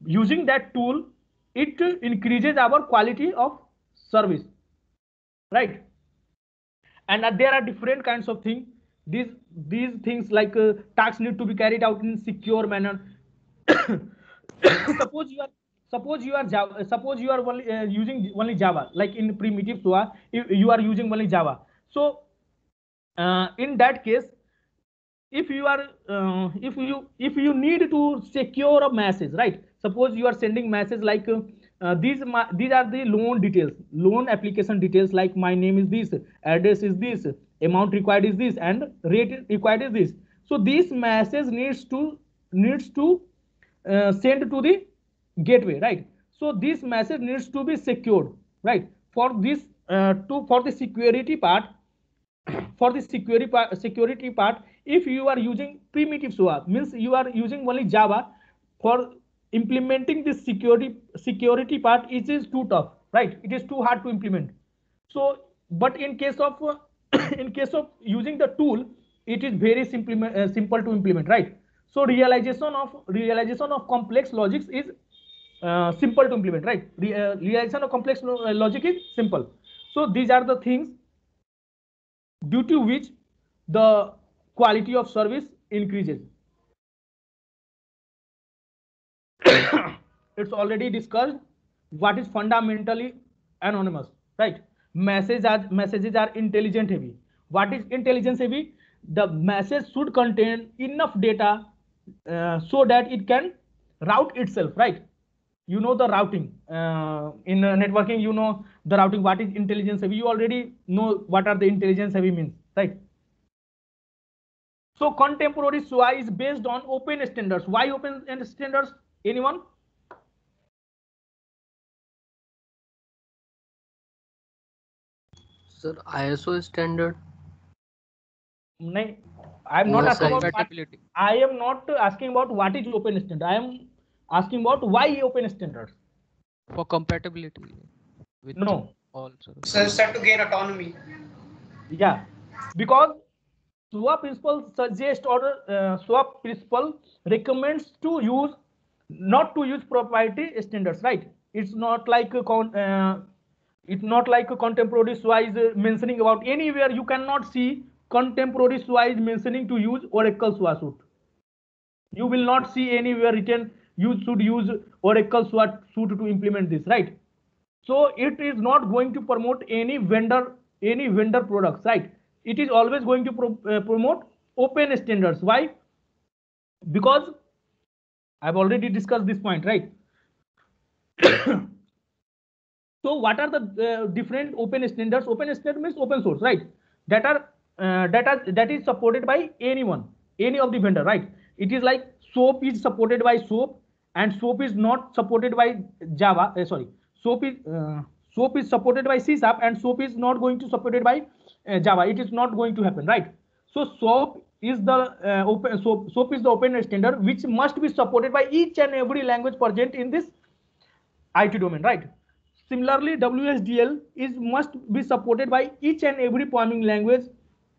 using that tool, it increases our quality of service, right? and there are different kinds of things. These things like tasks need to be carried out in secure manner. suppose you are suppose you are only, using only Java, like in primitive SOA you are using only Java. So in that case, if you are if you need to secure a message, right? Suppose you are sending message like these are the loan details, loan application details, like my name is this, address is this, amount required is this, and rate required is this. So this message needs to send to the gateway, right? So this message needs to be secured, right? For this for the security part, for the security part, if you are using primitive SOA, means you are using only Java, for implementing this security part, it is too tough, right? It is too hard to implement. So but in case of in case of using the tool, it is very simple to implement, right? So realization of complex logics is simple to implement, right? Realization of complex logic is simple. So these are the things due to which the quality of service increases. It's already discussed what is fundamentally anonymous, right? Messages are intelligence heavy. What is intelligence heavy? The message should contain enough data so that it can route itself, right? You know the routing in networking, you know the routing. What is intelligence heavy? You already know what are the intelligence heavy means, right? So contemporary SOA is based on open standards. Why open standards? Anyone? Sir, ISO standard. I am For not Or asking about size. what, compatibility. I am not asking about what is open standard. I am asking about why open standards. For compatibility with No. all services. So it's set to gain autonomy. Yeah, because SOA principle suggests, or SOA principle recommends to use, not to use proprietary standards, right? It's not like it's not like a contemporary SOA is mentioning about anywhere. You cannot see contemporary SOA is mentioning to use Oracle SOA suite. You will not see anywhere written you should use Oracle SOA suite to implement this, right? So it is not going to promote any vendor products, right? It is always going to promote open standards. Why? Because I've already discussed this point, right? So what are the different open standards? Open standard means open source, right? That are that is supported by anyone, any of the vendor, right? It is like SOAP is supported by SOAP, and SOAP is not supported by Java. Sorry, SOAP is SOAP is supported by C#, and SOAP is not going to supported by Java. It is not going to happen, right? So SOAP is the SOAP is the open standard which must be supported by each and every language present in this IT domain, right? Similarly, WSDL is must be supported by each and every programming language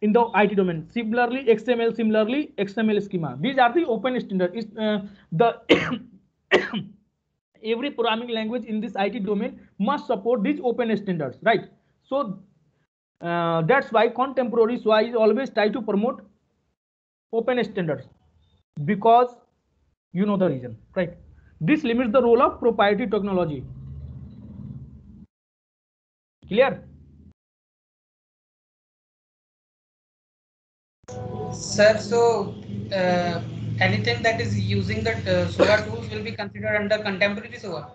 in the IT domain. Similarly, XML schema. These are the open standard. The every programming language in this IT domain must support these open standards, right? So that's why contemporary SOA is always try to promote open standards, because you know the reason, right? This limits the role of proprietary technology. Clear? Sir, so anything that is using the SOA tools will be considered under contemporary SOA,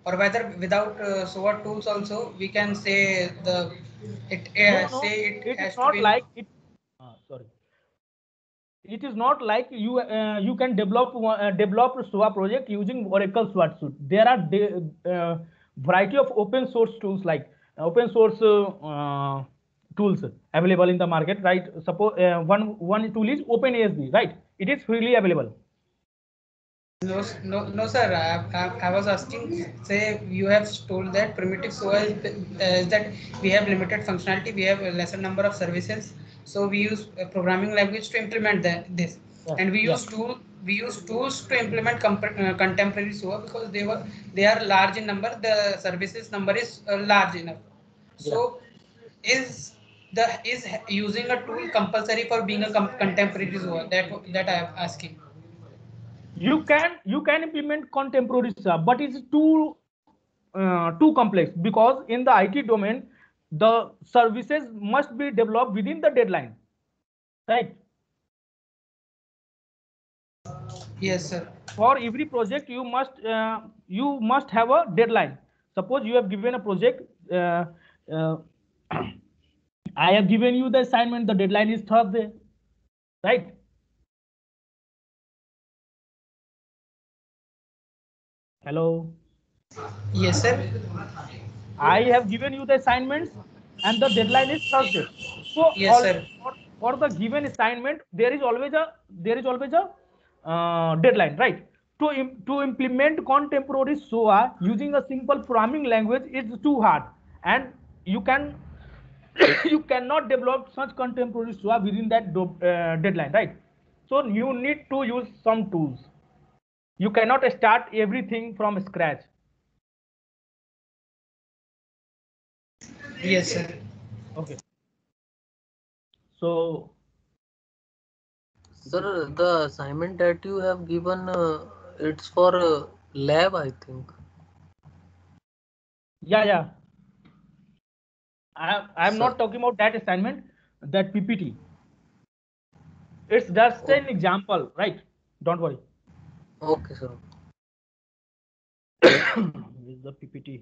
or whether without SOA tools also we can say it No, say it it is has to not be. like it. Sorry, it is not like you can develop SOA project using Oracle SOA suite. There are variety of open source tools, like open source tools available in the market, right? Suppose one tool is OpenASB, right? It is freely available. No, sir. I was asking. Say you have told that primitive SOA is that we have limited functionality. We have a lesser number of services. So we use a programming language to implement this, Yeah, and yeah, we use tools to implement contemporary SOA because they are large in number. The services number is large enough. yeah. So is is using a tool compulsory for being a contemporary SOA? That I am asking. You can implement contemporary SOA, but it's too complex, because in the IT domain, the services must be developed within the deadline, right? Yes, sir. For every project, you must have a deadline. Suppose you have given a project. Uh, I have given you the assignment. The deadline is Thursday, right? Hello. Yes, sir. I have given you the assignments, and the deadline is Thursday. So Yes, sir. for the given assignment, there is always a deadline, right? To implement contemporary SOA using a simple programming language is too hard, and you can you cannot develop such contemporary SOA within that deadline, right? So you need to use some tools. You cannot start everything from scratch. Yes, sir. Okay. So Sir, the assignment that you have given, it's for lab, I think. yeah. I'm Sir, not talking about that assignment, that PPT. It's just oh, an example, right? Don't worry. okay, sir. With the PPT.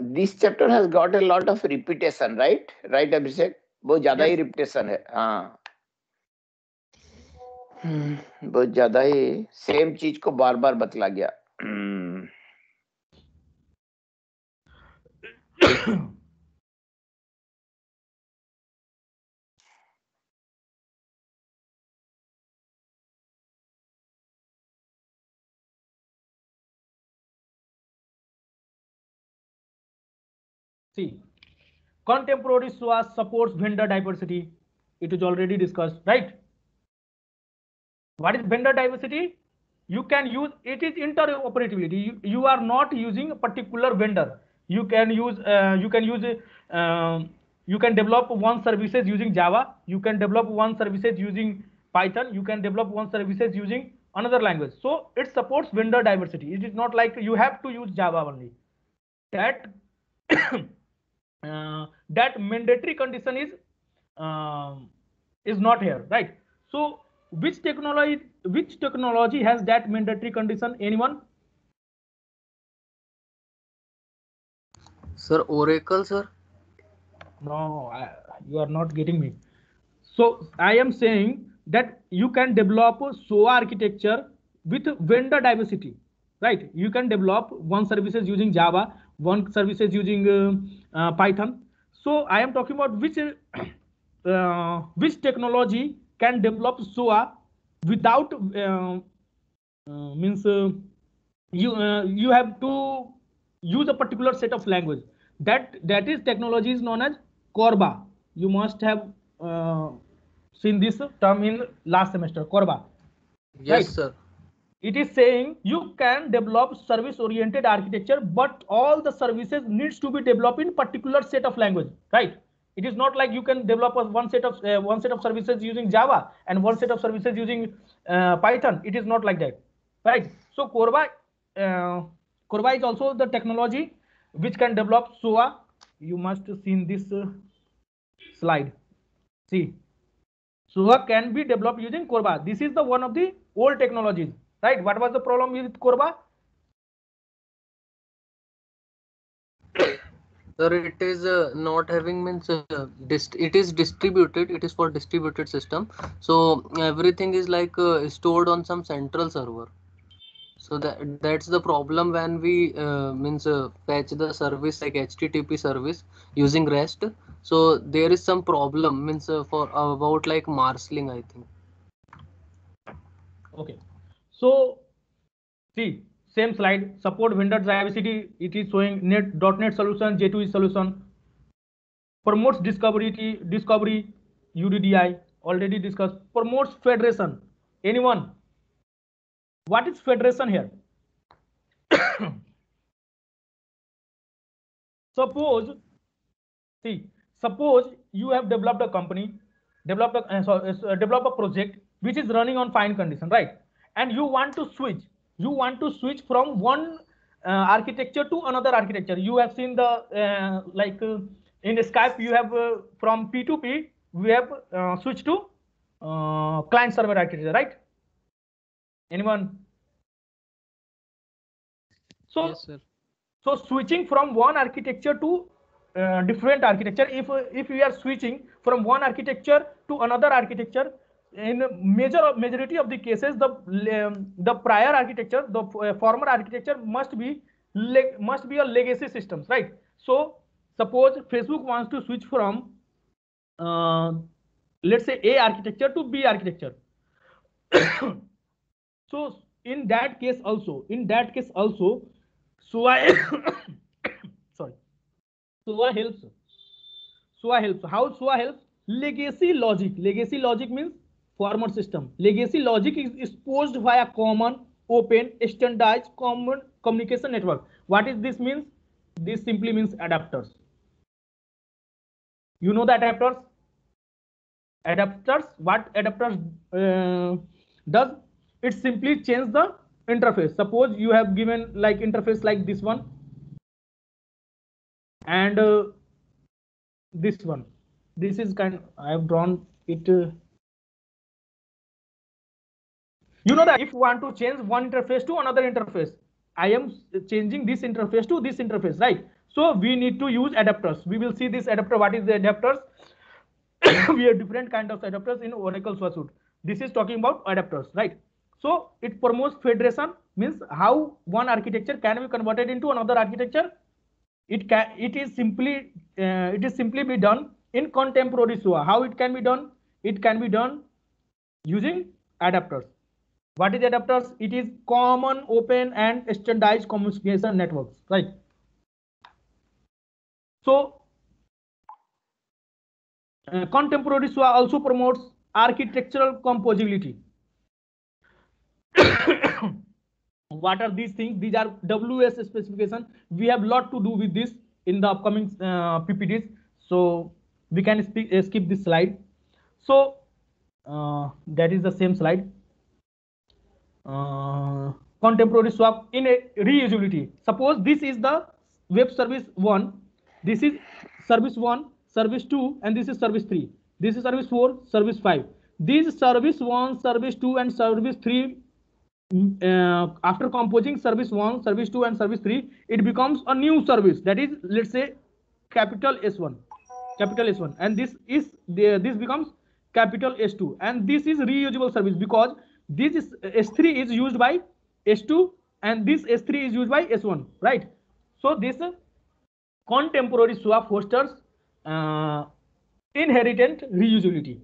This chapter has got a lot of repetition, right? Right, Abhishek? बहुत ज्यादा ही Yes. repetition है. हाँ. बहुत ज्यादा ही same चीज को बार बार बतला गया. See, contemporary SOA supports vendor diversity. It is already discussed, right? What is vendor diversity? You can use, it is interoperability. You are not using a particular vendor. You can use you can develop one services using Java. You can develop one services using Python. You can develop one services using another language. So it supports vendor diversity. It is not like you have to use Java only. That that mandatory condition is not here, right? So which technology has that mandatory condition? Anyone? Sir, Oracle, sir. No, you are not getting me. So I am saying that you can develop a SOA architecture with vendor diversity, right? You can develop one services using Java, one services using Python. So I am talking about which technology can develop SOA without means you have to use a particular set of language. That is technology is known as Corba. You must have uh, seen this term in last semester, Corba, Yes, right? sir. It is saying you can develop service oriented architecture, but all the services needs to be developed in particular set of language, right? It is not like you can develop one set of services using Java and one set of services using Python. It is not like that, right? So uh, Corba is also the technology which can develop SOA. You must have seen this slide. See, SOA can be developed using Corba. This is the one of the old technologies, right? What was the problem with Corba? Sir, it is not having means it is distributed. It is for distributed system. So everything is like stored on some central server. So that's the problem when we means fetch the service like HTTP service using REST. So there is some problem means for about like marshalling, I think. Okay. So see, Same slide. Support vendor diversity. It is showing .NET solution, J2E solution. Promotes discovery, UDDI already discussed. Promotes federation. Anyone? What is federation here? Suppose you have developed a company, developed a project which is running on fine condition, right? And you want to switch from one architecture to another architecture. You have seen the in Skype you have from P2P we have switched to client server architecture, right? Anyone? So Yes, sir. So switching from one architecture to different architecture, if we are switching from one architecture to another architecture, in majority of the cases, the prior architecture, the former architecture must be a legacy systems, right? So suppose Facebook wants to switch from let's say A architecture to B architecture. So in that case also, SUA sorry, SUA helps. How SUA helps? Legacy logic means former system. Legacy logic is exposed via common, open, standardized common communication network. What is this means? This simply means adapters. You know the adapters? What adapters does? It simply change the interface. Suppose you have given like interface like this one and this one. This is I have drawn it. You know that if you want to change one interface to another interface, I am changing this interface to this interface, right? So we need to use adapters. We will see this adapter. What is the adapters? We have different kind of adapters in Oracle SUA suite. This is talking about adapters, right? So it promotes federation, means how one architecture can be converted into another architecture. It is simply be done in contemporary SUA. How it can be done? It can be done using adapters. What is adapters? It is common, open, and standardized communication networks, right? So contemporary SUA also promotes architectural composability. What are these things? These are WS specification. We have a lot to do with this in the upcoming PPTs, so we can skip this slide. So that is the same slide. Contemporary SUA in a reusability. Suppose this is the web service 1, this is service 1, service 2, and this is service 3. This is service 4, service 5. These service 1, service 2, and service 3, after composing service 1, service 2, and service 3, it becomes a new service. That is, let's say, capital S1, and this becomes capital S2, and this is reusable service because this is S3 is used by S2 and this S3 is used by S1, right? So this contemporary SUA fosters inherent reusability.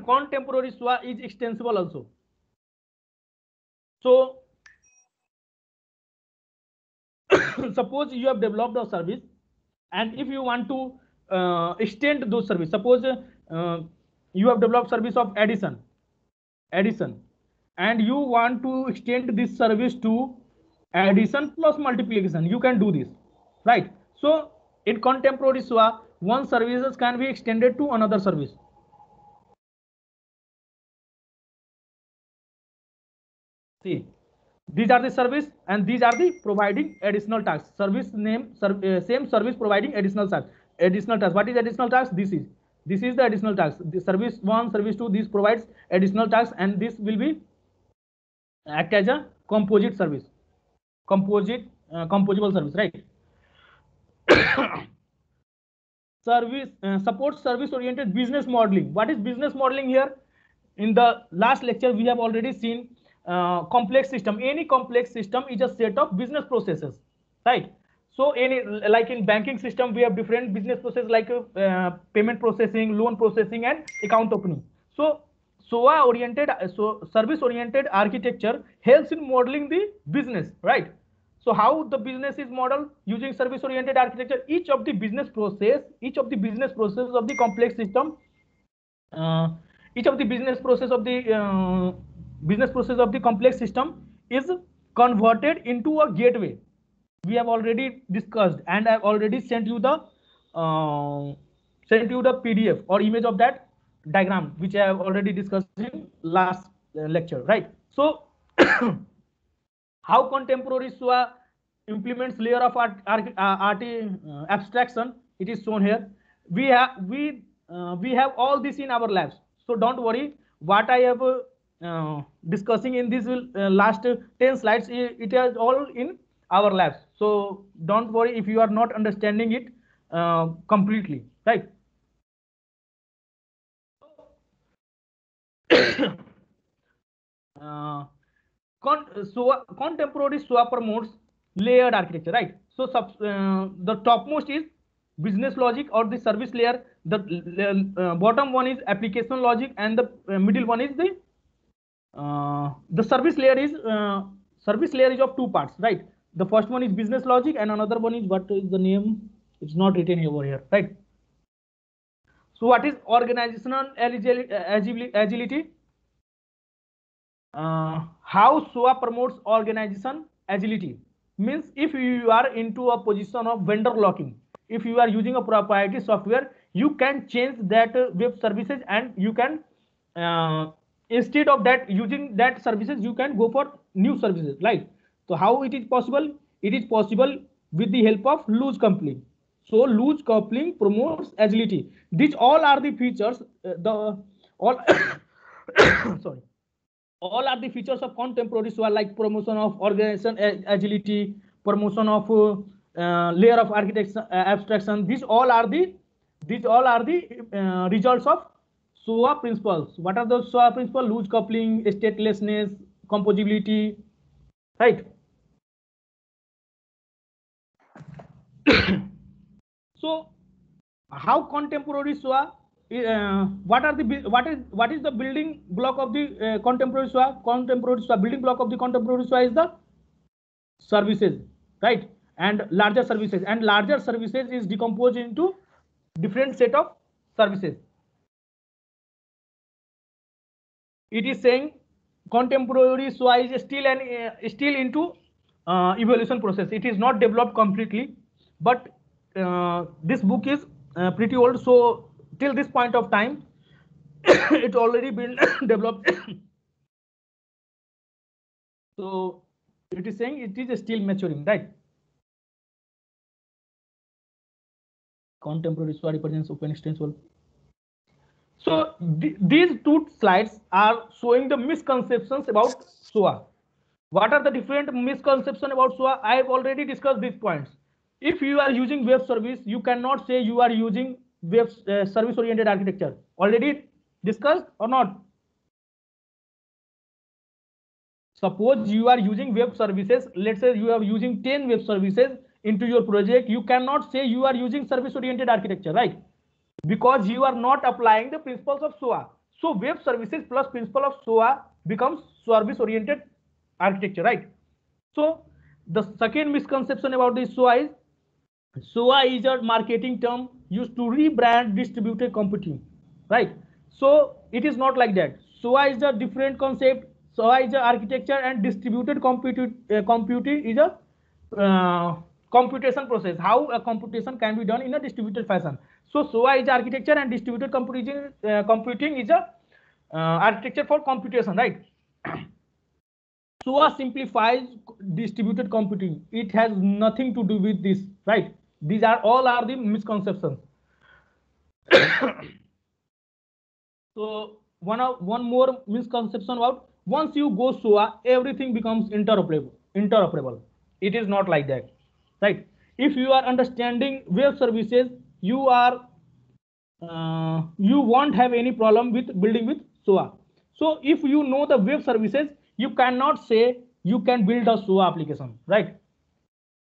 Contemporary SUA is extensible also. So suppose you have developed a service, and if you want to extend those service, suppose you have developed service of addition, and you want to extend this service to addition plus multiplication, you can do this, right? So in contemporary SUA, one services can be extended to another service. See, these are the service and these are the providing additional tasks. Service name, same service providing additional task. What is additional task? This is the additional task. The service 1, service 2, this provides additional tasks, and this will be act as a composite service, composable service, right? Service supports service oriented business modeling. What is business modeling here? In the last lecture we have already seen complex system. Any complex system is a set of business processes, right? So any, like in banking system we have different business processes like payment processing, loan processing, and account opening. So SOA oriented, service oriented architecture helps in modeling the business, right? So how the business is modeled using service oriented architecture? Each of the business process of the complex system, each of the business process of the complex system is converted into a gateway. We have already discussed, and I've already sent you the PDF or image of that diagram, which I have already discussed in last lecture, right? So how contemporary SOA implements layer of abstraction, it is shown here. We have all this in our labs, so don't worry. What I have discussing in this last 10 slides, it is all in our labs, so don't worry if you are not understanding it completely, right? Contemporary SOA promotes layered architecture, right? So the topmost is business logic or the service layer. The bottom one is application logic, and the middle one is the service layer is of two parts, right? The first one is business logic, and another one is, what is the name? It's not written over here, right? So what is organizational agility? How SOA promotes organization agility means, if you are into a position of vendor locking, if you are using a proprietary software, you can change that web services, and you can instead of that using that services, you can go for new services, right? So how it is possible? It is possible with the help of loose coupling. So loose coupling promotes agility. These all are the features, sorry, all are the features of contemporary SOA, like promotion of organization agility, promotion of layer of architecture abstraction. These all are the results of SOA principles. What are those SOA principles? Loose coupling, statelessness, composability, right? So how contemporary SOA, what is the building block of the contemporary SOA? Building block of the contemporary SOA is the services, right? And larger services, is decomposed into different set of services. It is saying contemporary SOA is still into evolution process. It is not developed completely, but this book is pretty old, so till this point of time it's already been developed. So it is saying it is still maturing, right? Contemporary SOA represents open extensible. So these two slides are showing the misconceptions about SOA. What are the different misconceptions about SOA? I have already discussed these points. If you are using web service, you cannot say you are using web service oriented architecture. Already discussed or not? Suppose you are using web services, let's say you are using 10 web services into your project, you cannot say you are using service oriented architecture, right? Because you are not applying the principles of SOA. So web services plus principle of SOA becomes service oriented architecture, right? So the second misconception about this SOA is, SOA is a marketing term used to rebrand distributed computing, right? So it is not like that. SOA is a different concept. SOA is a architecture, and distributed computing is a computation process. How a computation can be done in a distributed fashion. So SOA is architecture, and distributed computing is a architecture for computation, right? SOA simplifies distributed computing. It has nothing to do with this, right? These are all are the misconceptions. So one more misconception about, once you go SOA, everything becomes interoperable. It is not like that, right? If you are understanding web services, you won't have any problem with building with SOA. So if you know the web services, you cannot say you can build a SOA application, right?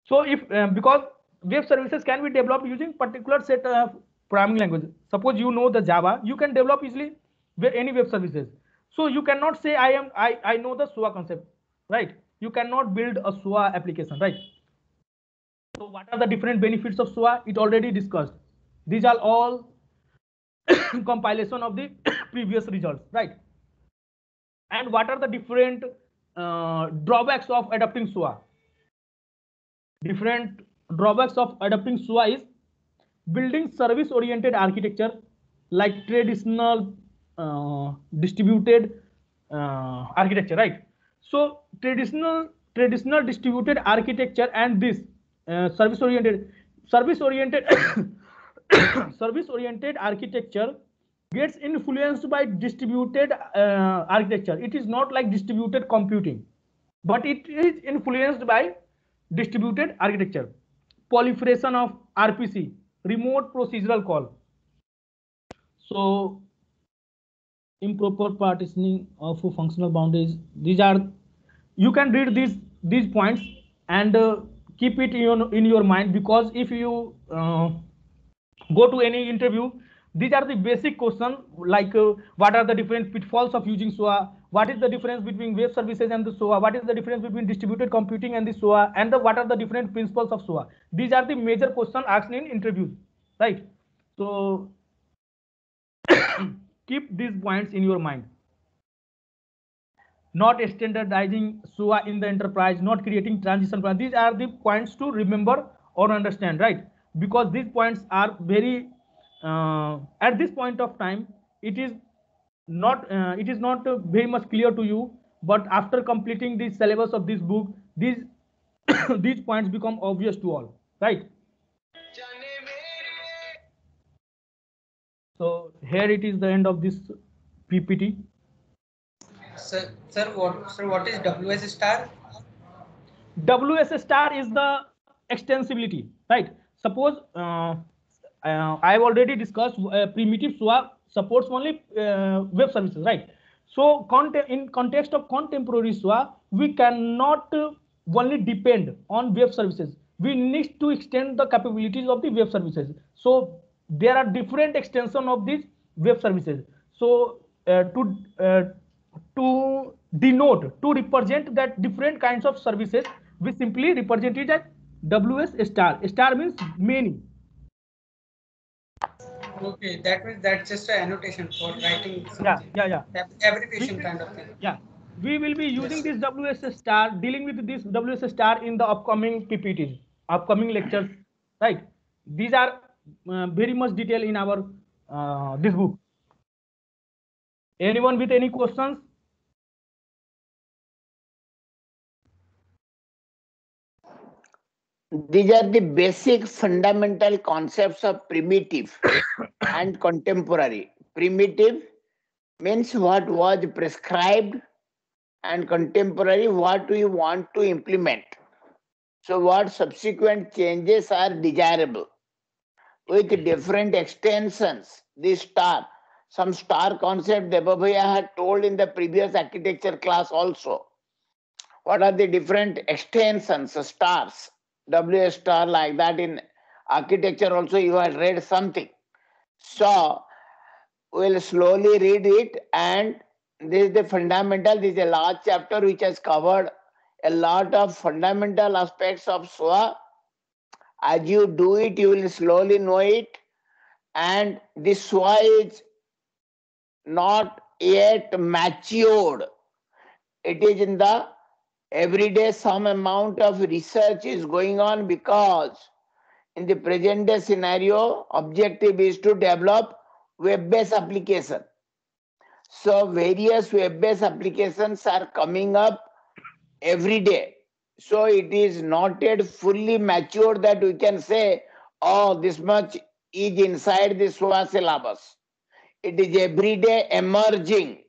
So if because web services can be developed using particular set of programming language. Suppose you know the Java, you can develop easily any web services. So you cannot say I know the SOA concept, right? You cannot build a SOA application, right? So what are the different benefits of SOA? It already discussed. These are all compilation of the previous results, right? And what are the different drawbacks of adopting SOA? Different drawbacks of adopting SOA is building service oriented architecture like traditional distributed architecture, right? So traditional distributed architecture and this service oriented service oriented architecture gets influenced by distributed architecture. It is not like distributed computing, but it is influenced by distributed architecture. Proliferation of RPC, remote procedural call. So improper partitioning of functional boundaries. These are, you can read these points and keep it in your mind, because if you go to any interview, these are the basic questions like what are the different pitfalls of using SOA, what is the difference between web services and the SOA, what is the difference between distributed computing and the SOA, and what are the different principles of SOA. These are the major questions asked in interviews, right? So keep these points in your mind. Not standardizing SOA in the enterprise, not creating transition plans. These are the points to remember or understand, right? Because these points are very at this point of time, it is not very much clear to you, but after completing the syllabus of this book, these these points become obvious to all, right? So here it is the end of this PPT. What is WS star? WS star is the extensibility, right? Suppose I have already discussed primitive SOA supports only web services, right? So in context of contemporary SOA, we cannot only depend on web services. We need to extend the capabilities of the web services. So there are different extension of these web services. So to denote, to represent that different kinds of services, we simply represent it as WS star. Star means many. Okay, that's just an annotation for writing Yeah, something. yeah, yeah. Abbreviation kind of thing. Yeah, we will be using Yes. this WS star, dealing with this WS star in the upcoming PPTs, upcoming lectures, right? These are very much detailed in our this book. Anyone with any questions? These are the basic fundamental concepts of primitive and contemporary. Primitive means what was prescribed, and contemporary what we want to implement. So what subsequent changes are desirable with different extensions. This star, some star concept Debabhaiya had told in the previous architecture class also. What are the different extensions, stars, WS star, like that in architecture also you had read something. So we'll slowly read it, and this is the fundamental, this is a large chapter which has covered a lot of fundamental aspects of SOA. As you do it, you will slowly know it, and this SOA is not yet matured. It is in the everyday, some amount of research is going on, because in the present day scenario, objective is to develop web-based application. So various web-based applications are coming up every day. So it is not yet fully matured that we can say, oh, this much is inside the SOA syllabus. It is every day emerging.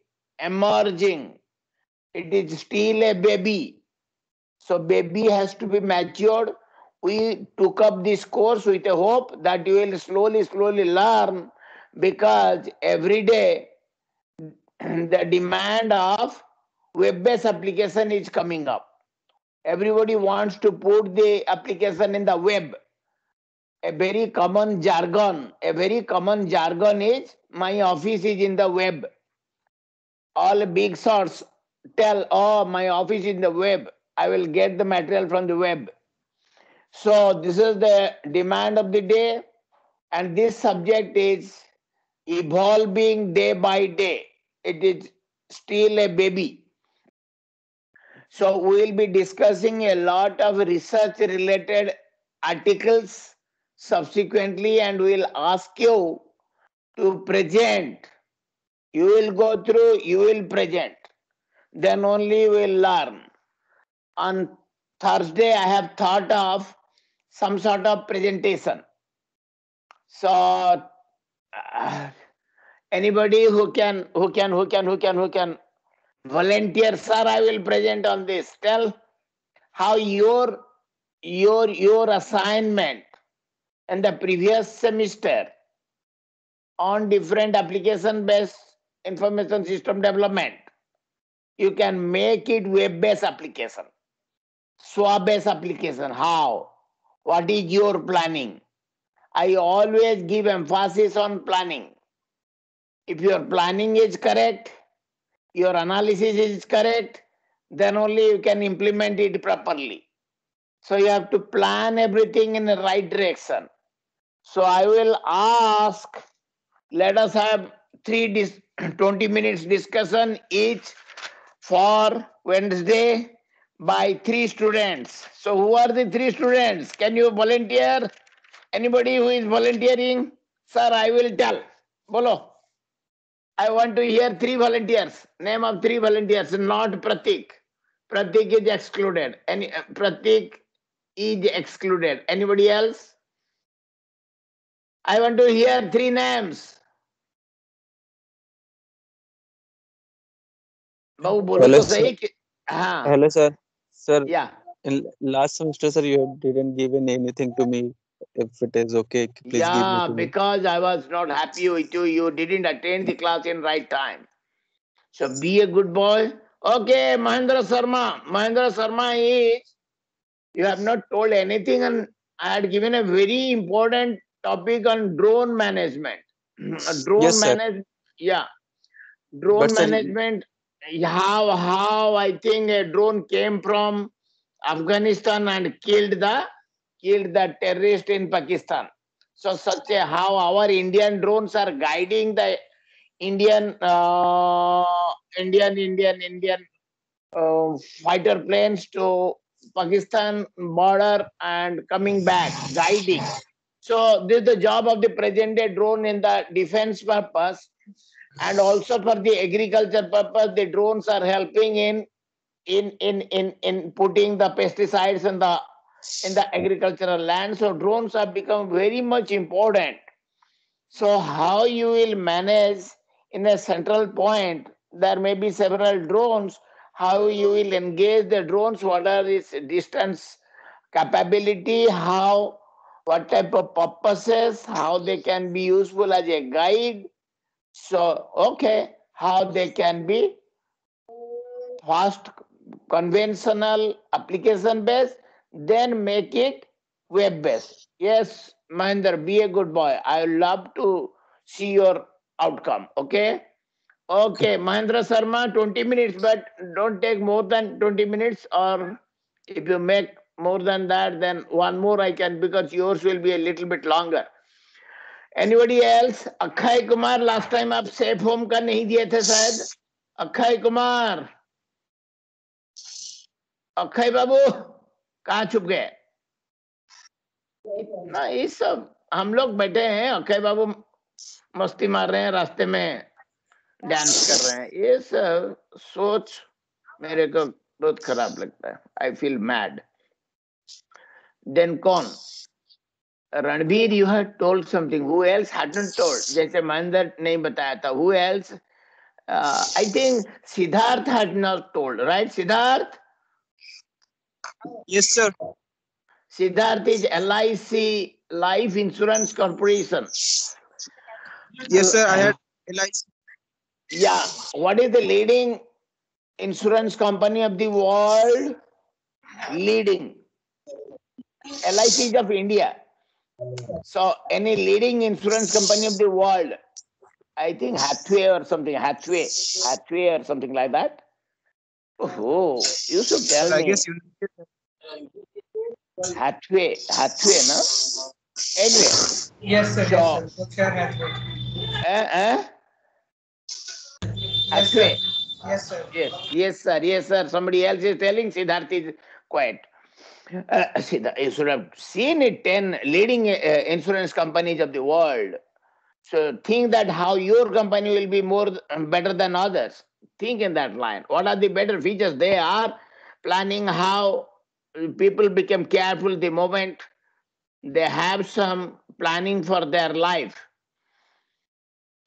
It is still a baby. So baby has to be matured. We took up this course with a hope that you will slowly learn, because every day the demand of web-based application is coming up. Everybody wants to put the application in the web. A very common jargon is my office is in the web. all big shots tell, oh, my office is in the web. I will get the material from the web. So this is the demand of the day. And this subject is evolving day by day. It is still a baby. So we will be discussing a lot of research related articles subsequently, and we will ask you to present. You will go through, you will present. Then only we will learn. On Thursday, I have thought of some sort of presentation. So anybody who can volunteer, sir, I will present on this. Tell how your assignment in the previous semester on different application-based information system development, you can make it web-based application, SWA-based application. How? What is your planning? I always give emphasis on planning. If your planning is correct, your analysis is correct, then only you can implement it properly. So you have to plan everything in the right direction. So I will ask, let us have 20 minutes discussion each for Wednesday by 3 students. So who are the 3 students? Can you volunteer? Anybody who is volunteering? Sir, I will tell. Bolo. I want to hear 3 volunteers. Name of 3 volunteers, not Pratik. Pratik is excluded. Pratik is excluded. Anybody else? I want to hear 3 names. Babu, bolo Hello, to sir. sahi ki- हाँ, Hello, sir. Sir, yeah. in last semester, sir, you didn't give anything to me. If it is okay, please give me Yeah, to me. because I was not happy with you. You didn't attend the class in right time. So be a good boy. Okay, Mahendra Sharma. Mahendra Sharma is, you have not told anything, and I had given a very important topic on drone management. Drone Yes, sir. management, yeah. Drone But sir, management, how I think a drone came from Afghanistan and killed the terrorist in Pakistan. So such a how our Indian drones are guiding the Indian fighter planes to Pakistan border and coming back, guiding. So this is the job of the present day drone in the defense purpose, and also for the agriculture purpose. The drones are helping in putting the pesticides in the agricultural land. So drones have become very much important. So how you will manage in a central point, there may be several drones, how you will engage the drones, what are its distance capability, what type of purposes, how they can be useful as a guide. So, okay, how they can be fast, conventional, application based, then make it web based. Yes, Mahendra, be a good boy. I love to see your outcome. Okay. Okay, Mahendra Sharma, 20 minutes, but don't take more than 20 minutes, or if you make more than that, then one more I can, because yours will be a little bit longer. Anybody else? Akshay Kumar, last time आप safe home का नहीं दिए थे शायद. अक्षय कुमार, अक्षय बाबू कहाँ छुप गए? ना ये सब हम लोग बैठे हैं, अक्षय बाबू मस्ती मार रहे हैं, रास्ते में डांस कर रहे हैं. ये सब सोच मेरे को बहुत खराब लगता है. I feel mad. देन कौन? Ranbir, you had told something. Who else hadn't told? जैसे महेंद्र नहीं बताया था. Who else? I think Siddharth had not told, right? Siddharth? yes, sir. Siddharth is LIC, Life Insurance Corporation. Yes, sir. I had LIC. Yeah. What is the leading insurance company of the world? Leading. LIC is of India. So any leading insurance company of the world, I think Hathaway or something. Hathaway or something like that. Oh, you should tell I me. guess you. Hathaway, no? Anyway, Yes, sir. sure. Yes, sir. Berkshire Hathaway. Yes, sir. Hathaway. Yes, sir. Yes, sir. Yes, sir. Somebody else is telling. Siddharth is quiet. You should have seen it. 10 leading insurance companies of the world. So think that how your company will be more better than others. Think in that line. What are the better features? They are planning how people become careful the moment they have some planning for their life.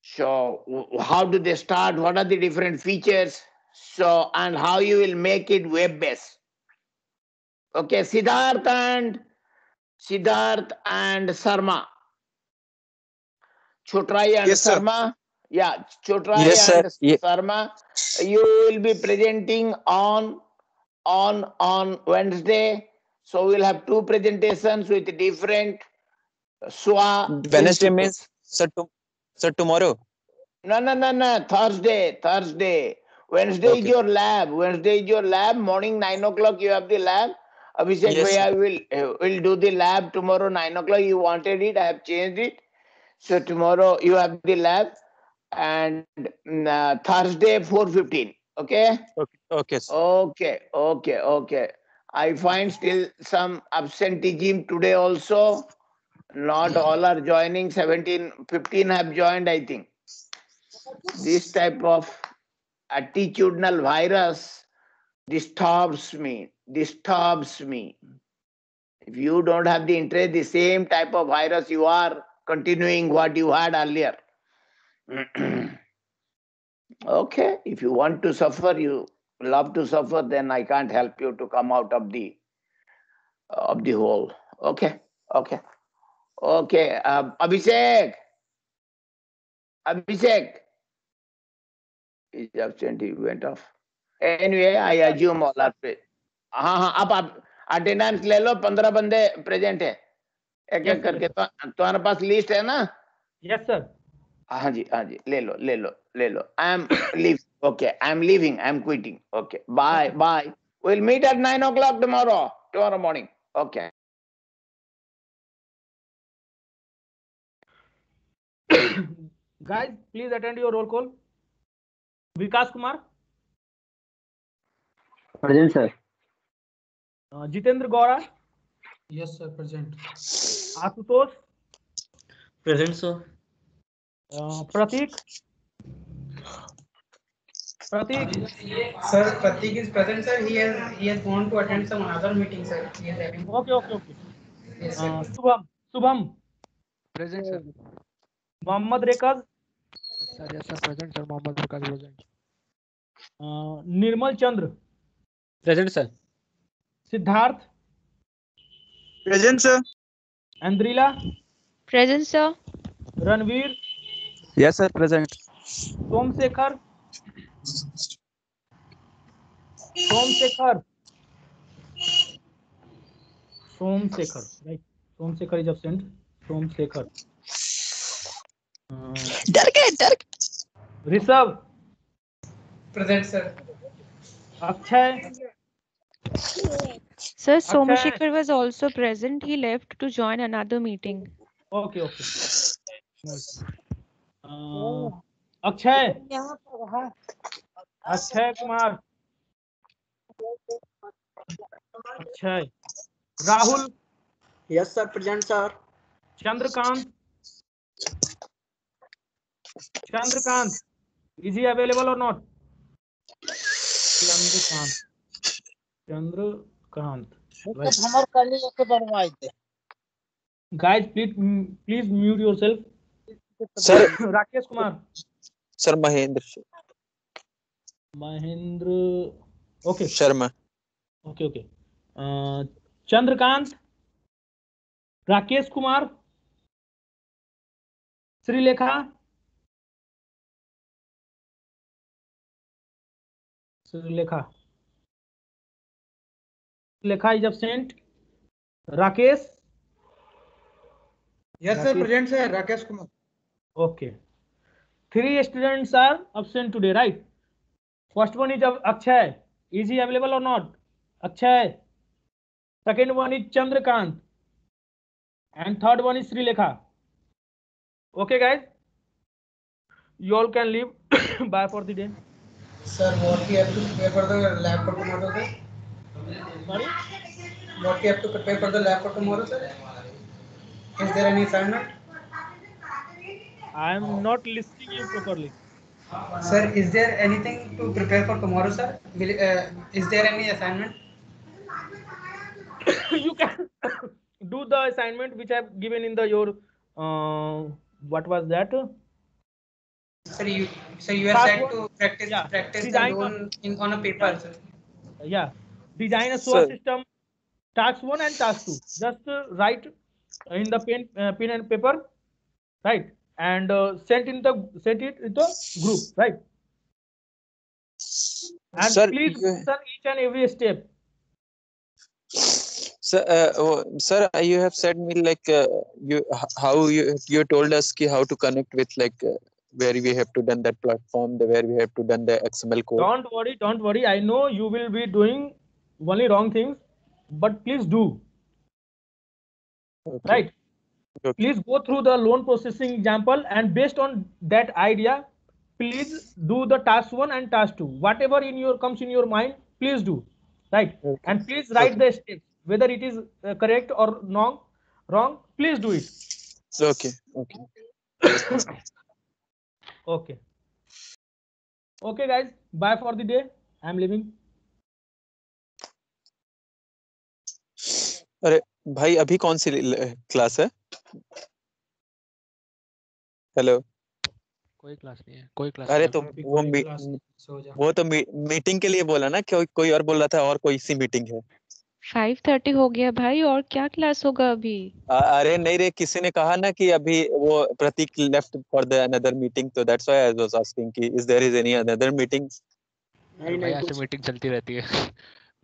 So how do they start? What are the different features? So, and how you will make it web-based. Okay, Siddharth and Sarma. Chotrai and Yes, sir. Sarma. Yeah, Chotrai Yes, sir. and Sarma. You will be presenting on Wednesday. So we'll have 2 presentations with different SWA Wednesday principles. means sir tomorrow. No. Thursday. Wednesday Okay. is your lab. Morning 9 o'clock you have the lab. Abhishek Yes, Bhaiya will do the lab tomorrow 9 o'clock. You wanted it. I have changed it. So tomorrow you have the lab, and Thursday 4:15. Okay. Okay. Sir. Okay. I find still some absenteeism today also. Not all are joining. 15 have joined, I think. This type of attitudinal virus disturbs me. If you don't have the interest, the same type of virus, you are continuing what you had earlier. Okay, if you want to suffer, you love to suffer, then I can't help you to come out of the hole. Okay. Abhishek is absent. He went off. Anyway, I assume all are present. हाँ, आप attendance ले लो. 15 बंदे present है. एक करके. तुम्हारे पास list है ना? Yes, sir. हाँ जी, ले लो. I am leaving. Okay, I am leaving. I am quitting. Okay, bye. We'll meet at 9 o'clock tomorrow morning. Okay. Guys, please attend your roll call. Vikas Kumar. Present, sir. Jitendra Gaura. Yes, sir. Present. Asutosh. Present, sir. Pratik. Sir, Pratik is present, sir. He has gone to attend some other meeting, sir. He is having. Okay. Yes, sir. Subham. Present, sir. Mohammad Rekaz. Yes, sir. Present, sir. Mohammad Rekaz present. Nirmal Chandra. Present, sir. Siddharth. Present, sir. Andrila. Present, sir. Ranveer. Yes, sir. Present. Somsekhar. Right. Somsekhar is absent. Somsekhar. Rishabh. Present, sir. Akshay. Sir, Somashikar was also present. He left to join another meeting. Okay. Akshay Kumar. Akshay. Rahul. Yes, sir. Present, sir. Chandrakant. Is he available or not? Chandrakant. Right. Guys, please mute yourself. Sir. Rakesh Kumar. Sir Mahendra. Okay. Sharma. Okay. Chandrakant. Rakesh Kumar. Srilekha. Srilekha is absent. Rakesh. Yes, sir. Present, sir. Rakesh Kumar. Okay. 3 students are absent today, right? First one is Akshay. Is he available or not? Akshay. Second one is Chandrakant. And third one is Srilekha. Okay, guys. You all can leave. Bye for the day. Sir, what we have to prepare for the lab for tomorrow, sir? Sorry? What we have to prepare for the lab for tomorrow, sir? Is there any assignment? I am not listening you properly. Sir, is there anything to prepare for tomorrow, sir? Is there any assignment? You can do the assignment which I have given in the your what was that? Sir, you are Task said one? to practice Yeah. the Design loan on a paper, sir. yeah. Design a SOA Sir, system. Task 1 and task 2. Just write in the pen and paper, right? And send it in the group, right? And sir, please answer each and every step. sir, you have said me like you told us ki how to connect with like where we have to done that platform, where we have to done the XML code. Don't worry. I know you will be doing only wrong things, but please do. Okay. Right? Okay. Please go through the loan processing example, and based on that idea, please do the task 1 and task 2. Whatever comes in your mind, please do. Right? Okay. And please write the steps, whether it is correct or wrong. Please do it. Okay. Okay. Okay, guys. Bye for the day. I'm leaving. अरे भाई अभी कौन सी class है? Hello. कोई class नहीं है, कोई class अरे नहीं है। तो वो तो मीटिंग के लिए बोला ना, कोई और बोल रहा था और कोई सी मीटिंग है. 5:30 हो गया भाई, और क्या क्लास होगा अभी? अरे नहीं रे, किसी ने कहा ना कि अभी वो Pratik left for the another meeting, तो that's why I was asking कि is there is any another meeting. भाई ऐसे मीटिंग चलती रहती है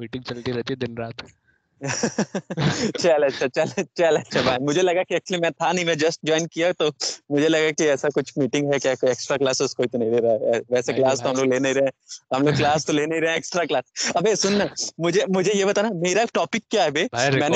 मीटिंग चलती रहती है दिन रात। चल अच्छा भाई, मुझे लगा कि एक्चुअली मैं था नहीं, मैं जस्ट ज्वाइन किया, तो मुझे लगा कि ऐसा कुछ मीटिंग है क्या, कोई एक्स्ट्रा क्लासेस कोई तो नहीं ले रहा है. वैसे क्लास तो हम लोग ले नहीं रहे, हम लोग क्लास तो ले नहीं रहे, एक्स्ट्रा क्लास. अबे सुन ना, मुझे ये बता ना, मेरा टॉपिक क्या है बे? मैंने